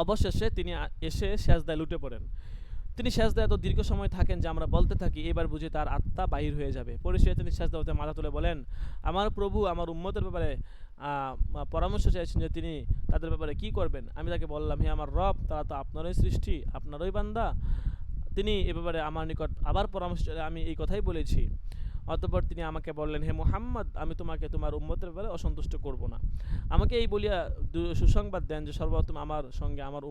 অবশেষে তিনি এসে সেজদায় লুটে পড়েন। তিনি সেজদায় এত দীর্ঘ সময় থাকেন যে আমরা বলতে থাকি এবার বুঝি তার আত্মা বাহির হয়ে যাবে। পরিশেষে তিনি সেজদা হতে মাথা তুলে বলেন, আমার প্রভু আমার উম্মতের ব্যাপারে পরামর্শ চাইছেন যে তিনি তাদের ব্যাপারে কি করবেন। আমি তাকে বললাম, হে আমার রব, তারা তো আপনারই সৃষ্টি, আপনারই বান্দা। তিনি এ ব্যাপারে আমার নিকট আবার পরামর্শ চাইলে আমি এই কথাই বলেছি। অতঃপর তিনি আমাকে বললেন, হে মুহাম্মদ, আমি তোমাকে তোমার উম্মতের ব্যাপারে অসন্তুষ্ট করব না। আমাকে এই বলিয়া সুসংবাদ দেন যে সর্বপ্রথম আমার সঙ্গে আমার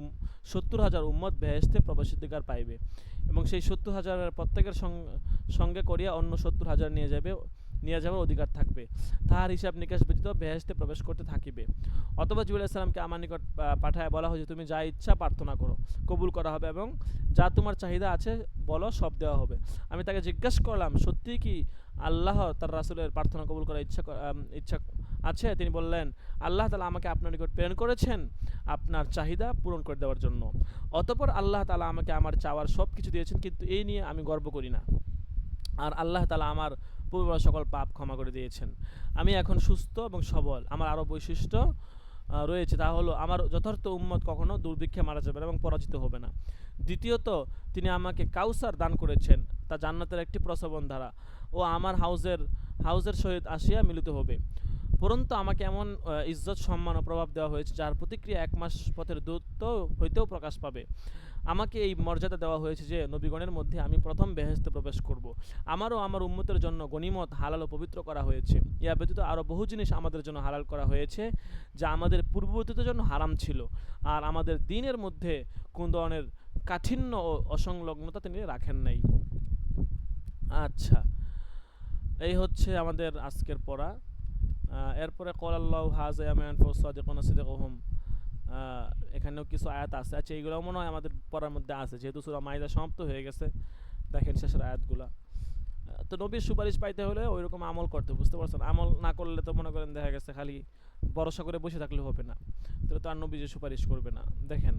70,000 উম্মত বেহেশতে প্রবেশাধিকার পাইবে এবং সেই 70,000-এর প্রত্যেকের সঙ্গে করিয়া অন্য 70,000 নিয়ে যাওয়ার অধিকার থাকবে। তাহার হিসাব নিকাশ ব্যতীত বেহেশতে প্রবেশ করতে থাকিবে। অথবা জিবরাইল আলাইহিস সালামকে আমার নিকট পাঠায় বলা হয়েছে, তুমি যা ইচ্ছা প্রার্থনা করো, কবুল করা হবে এবং যা তোমার চাহিদা আছে বলো, সব দেওয়া হবে। আমি তাকে জিজ্ঞাসা করলাম, সত্যি কি আল্লাহ তার রাসূলের প্রার্থনা কবুল করার ইচ্ছা আছে? তিনি বললেন, আল্লাহ তাআলা আমাকে আপনার নিকট প্রেরণ করেছেন আপনার চাহিদা পূরণ করে দেওয়ার জন্য। অতঃপর আল্লাহ তাআলা আমাকে আমার চাওয়ার সব কিছু দিয়েছেন, কিন্তু এই নিয়ে আমি গর্ব করি না। আর আল্লাহ তাআলা আমার পূর্বের সকল পাপ ক্ষমা করে দিয়েছেন। আমি এখন সুস্থ এবং সবল। আমার আরও বৈশিষ্ট্য রয়েছে, তা হলো আমার যথার্থ উম্মত কখনো দুর্ভিক্ষে মারা যাবে না এবং পরাজিত হবে না। দ্বিতীয়ত, তিনি আমাকে কাউসার দান করেছেন, তা জান্নাতের একটি প্রসবন ধারা, ও আমার হাউজের সহিত আসিয়া মিলিত হবে। পরন্তু আমাকে এমন ইজ্জত সম্মান ও প্রভাব দেওয়া হয়েছে যার প্রতিক্রিয়া 1 মাস পথের দূরত্ব হইতেও প্রকাশ পাবে। আমাকে এই মর্যাদা দেওয়া হয়েছে যে নবীগণের মধ্যে আমি প্রথম বেহেশতে প্রবেশ করব। আমারও আমার উম্মতের জন্য গনিমত হালাল ও পবিত্র করা হয়েছে। ইয়া ব্যতীত আরও বহু জিনিস আমাদের জন্য হালাল করা হয়েছে যা আমাদের পূর্ববর্তীদের জন্য হারাম ছিল, আর আমাদের দ্বীনের মধ্যে কোন ধরনের কাঠিন্য ও অসংলগ্নতা তিনি রাখেন নাই। আচ্ছা, এই হচ্ছে আমাদের আজকের পড়া। এরপরে ক্বালাল্লাহু হাযা ইয়ামিনান ফাসাদিকুনা সিদকুহুম, এখানেও কিছু আয়াত আছে। আচ্ছা, এইগুলো মনে হয় আমাদের পড়ার মধ্যে আছে, যেহেতু সূরা মাইদা সমাপ্ত হয়ে গেছে। দেখেন শেষের আয়াতগুলা। তো নবীর সুপারিশ পাইতে হলে ওই রকম আমল করতে, বুঝতে পারছেন? আমল না করলে তো মনে করেন দেখা গেছে খালি ভরসা করে বসে থাকলে হবে না, তাহলে তো আর নবী যে সুপারিশ করবে না। দেখেন,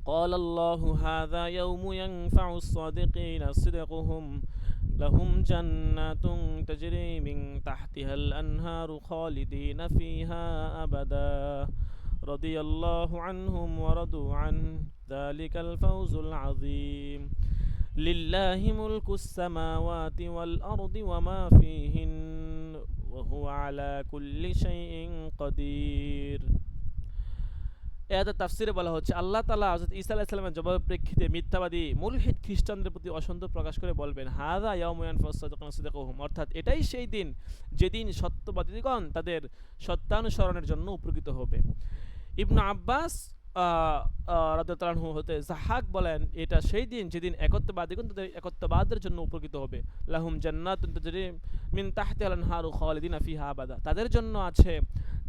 ক্বালাল্লাহু হাযা ইয়াউমু ইয়ানফা'উ আস-সাদিকিনা সিদকুহুম লাহুম জান্নাতুন তাজরি মিন তাহতিহাল আনহারু খালিদিনা ফিহা আবাদা রাদিয়াল্লাহু আনহুম ওয়া রাদু আন যালিকাল ফাওজুল আযীম লিল্লাহি মুলকুস সামাওয়াতি ওয়াল আরদি ওয়া মা ফীহিন ওয়া হুয়া আলা কুল্লি শাইইন কাদির। এতে তাফসিরে বলা হচ্ছে, আল্লাহ তাআলা হযরত ঈসা আলাইহিস সালামের জবাবের প্রেক্ষিতে মিথ্যাবাদী মুলহিদ খ্রিস্টানদের প্রতি অসন্তোষ প্রকাশ করে বলবেন, হাযা ইয়াউমু ইয়ানফা'উস সাদিকুনা সিদকুহুম, অর্থাৎ এটাই সেই দিন যেদিন সত্যবাদীগণ তাদের সত্যানুসরণের জন্য উপকৃত হবে। ইবনে আব্বাস রাদিয়াল্লাহু আনহু হতে যাহাক বলেন, এটা সেই দিন যেদিন একত্ববাদীগণ তাদের একত্ববাদের জন্য উপকৃত হবে। লাহুম জান্নাতুন তাজরি মিন তাহতিহাল আনহারু খালিদিনা ফিহা আবাদা, তাদের জন্য আছে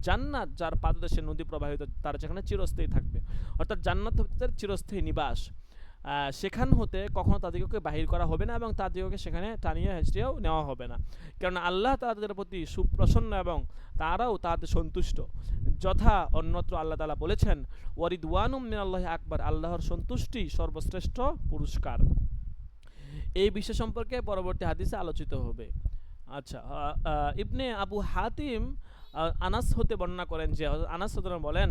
জান্নাত যার পাদদেশে নদী প্রবাহিত, তারা যেখানে চিরস্থায়ী থাকবে। অর্থাৎ জান্নাত হচ্ছে তাদের চিরস্থায়ী নিবাস। সেখান হতে কখনো তাদেরকে বাহির করা হবে না এবং তাদেরকে সেখানে টানিয়ে হেঁচড়েও নেওয়া হবে না, কারণ আল্লাহ তাদের প্রতি সুপ্রসন্ন এবং তারাও তাদের সন্তুষ্ট। যথা অন্যত্র আল্লাহ তাআলা বলেছেন, ওয়ারিদওয়ানুম মিনাল্লাহি আকবার, আল্লাহর সন্তুষ্টি সর্বশ্রেষ্ঠ পুরস্কার। এই বিষয় সম্পর্কে পরবর্তী হাদিসে আলোচিত হবে। আচ্ছা, ইবনে আবু হাতিম আনাস হতে বর্ণনা করেন যে আনাস বলেন,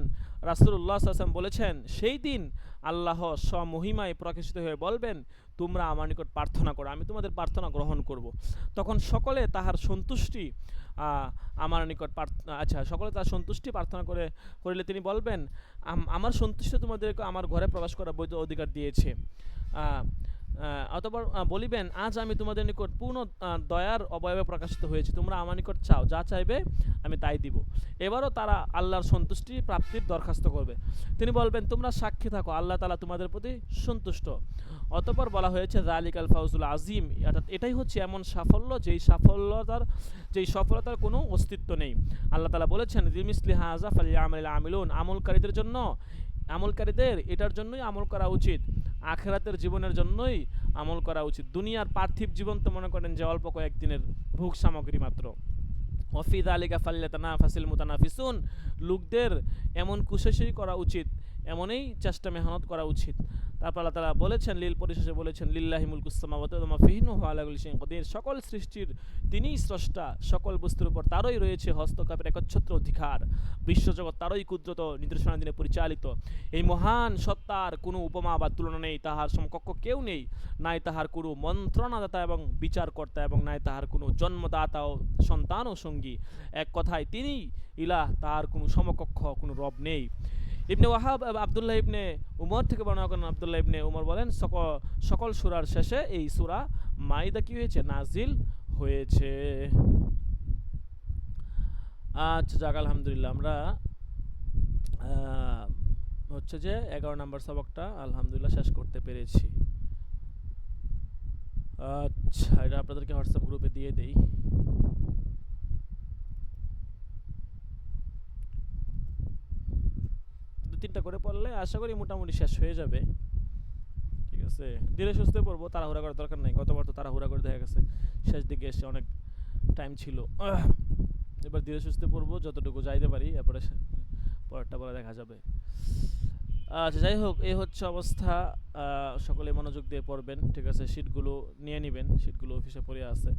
রাসূলুল্লাহ সাল্লাল্লাহু আলাইহি ওয়াসাল্লাম বলেছেন, সেই দিন আল্লাহ স্বমহিমায় প্রকাশিত হয়ে বলবেন, তোমরা আমার নিকট প্রার্থনা করো, আমি তোমাদের প্রার্থনা গ্রহণ করব। তখন সকলে তাহার সন্তুষ্টি আমার নিকট সকলে তার সন্তুষ্টি প্রার্থনা করিলে তিনি বলবেন, আমার সন্তুষ্টি তোমাদেরকে আমার ঘরে প্রবেশ করার বৈধ অধিকার দিয়েছে। অতঃপর বলিবেন, আজ আমি তোমাদের নিকট পূর্ণ দয়ার অবয়বে প্রকাশিত হয়েছি, তোমরা আমার নিকট চাও, যা চাইবে আমি তাই দিব। এবারও তারা আল্লাহর সন্তুষ্টি প্রাপ্তির দরখাস্ত করবে। তিনি বলবেন, তোমরা সাক্ষী থাকো, আল্লাহ তাআলা তোমাদের প্রতি সন্তুষ্ট। অতঃপর বলা হয়েছে, যালিকাল ফাউজুল আযীম, অর্থাৎ এটাই হচ্ছে এমন সাফল্য যেই সফলতার কোনো অস্তিত্ব নেই। আল্লাহ তাআলা বলেছেন, লিমিসলি হাযা ফালইআমালিল আমিলুন, আমলকারীদের এটার জন্যই আমল করা উচিত। আখিরাতের জীবনের জন্যই আমল করা উচিত। দুনিয়ার পার্থিব জীবন তো মনে করেন যে অল্প কয়েকদিনের ভোগ সামগ্রী মাত্র। ওয়াফি যালিকা ফাল্যাতানাফাসিল মুতানাফিসুন, লোকদের এমন কুশাসই করা উচিত, এমনই চেষ্টা মেহনত করা উচিত। তারপর আল্লাহ তাআলা বলেছেন, লীল পরিশেষে বলেছেন, লিল্লাহি মুলকুস সামাওয়াতি ওয়া মা ফিহিন্না ওয়া আলা কুল্লি শাইইন কাদির, সকল সৃষ্টির তিনিই স্রষ্টা, সকল বস্তুর উপর তারই রয়েছে হস্তক্ষেপের একচ্ছত্র অধিকার, বিশ্বজগৎ তারই কুদরত নির্দেশনাধীনে পরিচালিত। এই মহান সত্তার কোনো উপমা বা তুলনা নেই, তাহার সমকক্ষ কেউ নেই, নাই তাহার কোনো মন্ত্রণাদাতা এবং বিচারকর্তা, এবং নাই তাহার কোনো জন্মদাতা ও সন্তান ও সঙ্গী। এক কথায় তিনি ইলাহ, তার কোনো সমকক্ষ, কোনো রব নেই। ইবনে ওয়াহাব আব্দুল্লাহ ইবনে উমর থেকে বর্ণনা করেন, আব্দুল্লাহ ইবনে উমর বলেন, সকল সূরার শেষে এই সূরা মাইদা কি হয়েছে, নাজিল হয়েছে। আচ্ছা যাক, আলহামদুলিল্লাহ আমরা হচ্ছে যে 11 নম্বর সবকটা আলহামদুলিল্লাহ শেষ করতে পেরেছি। আচ্ছা, এটা আপনাদেরকে হোয়াটসঅ্যাপ গ্রুপে দিয়ে দেই। দু তিনটা করে পড়লে আশা করি মোটামুটি শেষ হয়ে যাবে। ঠিক আছে, ধীরে সুস্থে পড়বো, তাড়াহুড়া করার দরকার নেই। গতবার তো তাড়াহুড়া করে দেখা গেছে শেষ দিকে এসে অনেক টাইম ছিল। এবার ধীরে সুস্থে পড়বো, যতটুকু যাইতে পারি, এরপরে পরেরটা পরে দেখা যাবে। আচ্ছা যাই হোক, এই হচ্ছে অবস্থা। সকলে মনোযোগ দিয়ে পড়বেন, ঠিক আছে। শিটগুলো নিয়ে নেবেন, শিটগুলো অফিসে পড়ে আছে।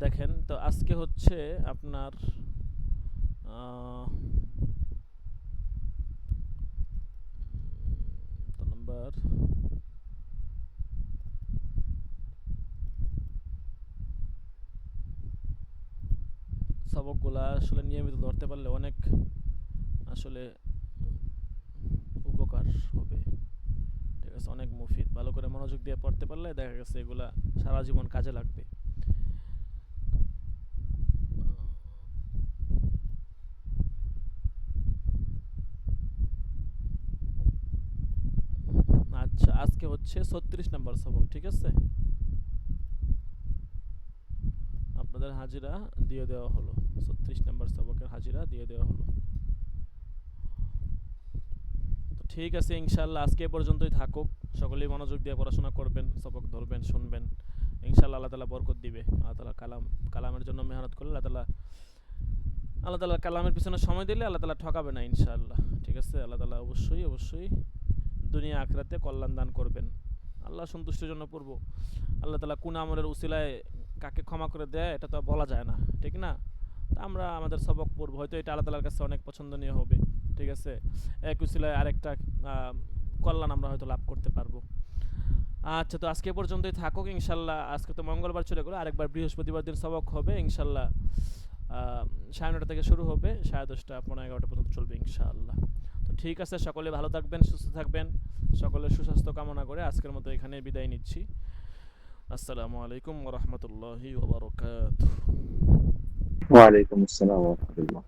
দেখেন তো, আজকে হচ্ছে আপনার নাম্বার সবকগুলা আসলে নিয়মিত ধরতে পারলে অনেক আসলে উপকার হবে, ঠিক আছে, অনেক মুফিদ। ভালো করে মনোযোগ দিয়ে পড়তে পারলে দেখা গেছে এগুলা সারা জীবন কাজে লাগবে। আচ্ছা, আজকে হচ্ছে 36 নম্বর সবক, ঠিক আছে। আপনাদের হাজিরা দিয়ে দেওয়া হলো, 36 নম্বর সবকের হাজিরা দিয়ে দেওয়া হলো। তো ঠিক আছে, ইনশাল্লাহ আজকে এ পর্যন্তই থাকুক। সকলেই মনোযোগ দিয়ে পড়াশোনা করবেন, সবক ধরবেন, শুনবেন। ইনশাল্লাহ আল্লাহ তাআলা বরকত দিবে। আল্লাহ তাআলা কালামের জন্য মেহনত করলে আল্লাহ তাআলা কালামের পিছনে সময় দিলে আল্লাহ তাআলা ঠকাবে না ইনশাআল্লাহ, ঠিক আছে। আল্লাহ তাআলা অবশ্যই দুনিয়া আখিরাতে কল্যাণ দান করবেন। আল্লাহ সন্তুষ্টির জন্য পড়ব। আল্লাহ তাআলা কোন আমলের উসিলায় কাকে ক্ষমা করে দেয় এটা তো বলা যায় না, ঠিক না। তা আমরা আমাদের সবক পড়বো, হয়তো এটা আল্লাহ তাআলার কাছে অনেক পছন্দনীয় হবে, ঠিক আছে। এক উসিলায় আরেকটা কল্যাণ আমরা হয়তো লাভ করতে পারবো। আচ্ছা, তো আজকে পর্যন্তই থাকুক ইনশাল্লাহ। আজকে তো মঙ্গলবার চলে গেলো, আরেকবার বৃহস্পতিবার দিন সবক হবে ইনশাল্লাহ। 9:30 থেকে শুরু হবে, 10:30 11:30 পর্যন্ত চলবে ইনশাআল্লাহ। তো ঠিক আছে, সকলে ভালো থাকবেন, সুস্থ থাকবেন। সকলের সুস্বাস্থ্য কামনা করে আজকের মতো এখানে বিদায় নিচ্ছি। আসসালামু আলাইকুম ওয়া রাহমাতুল্লাহি ওয়া বারাকাতুহু। ওয়ালাইকুম আসসালাম ওয়া রাহমাতুল্লাহ।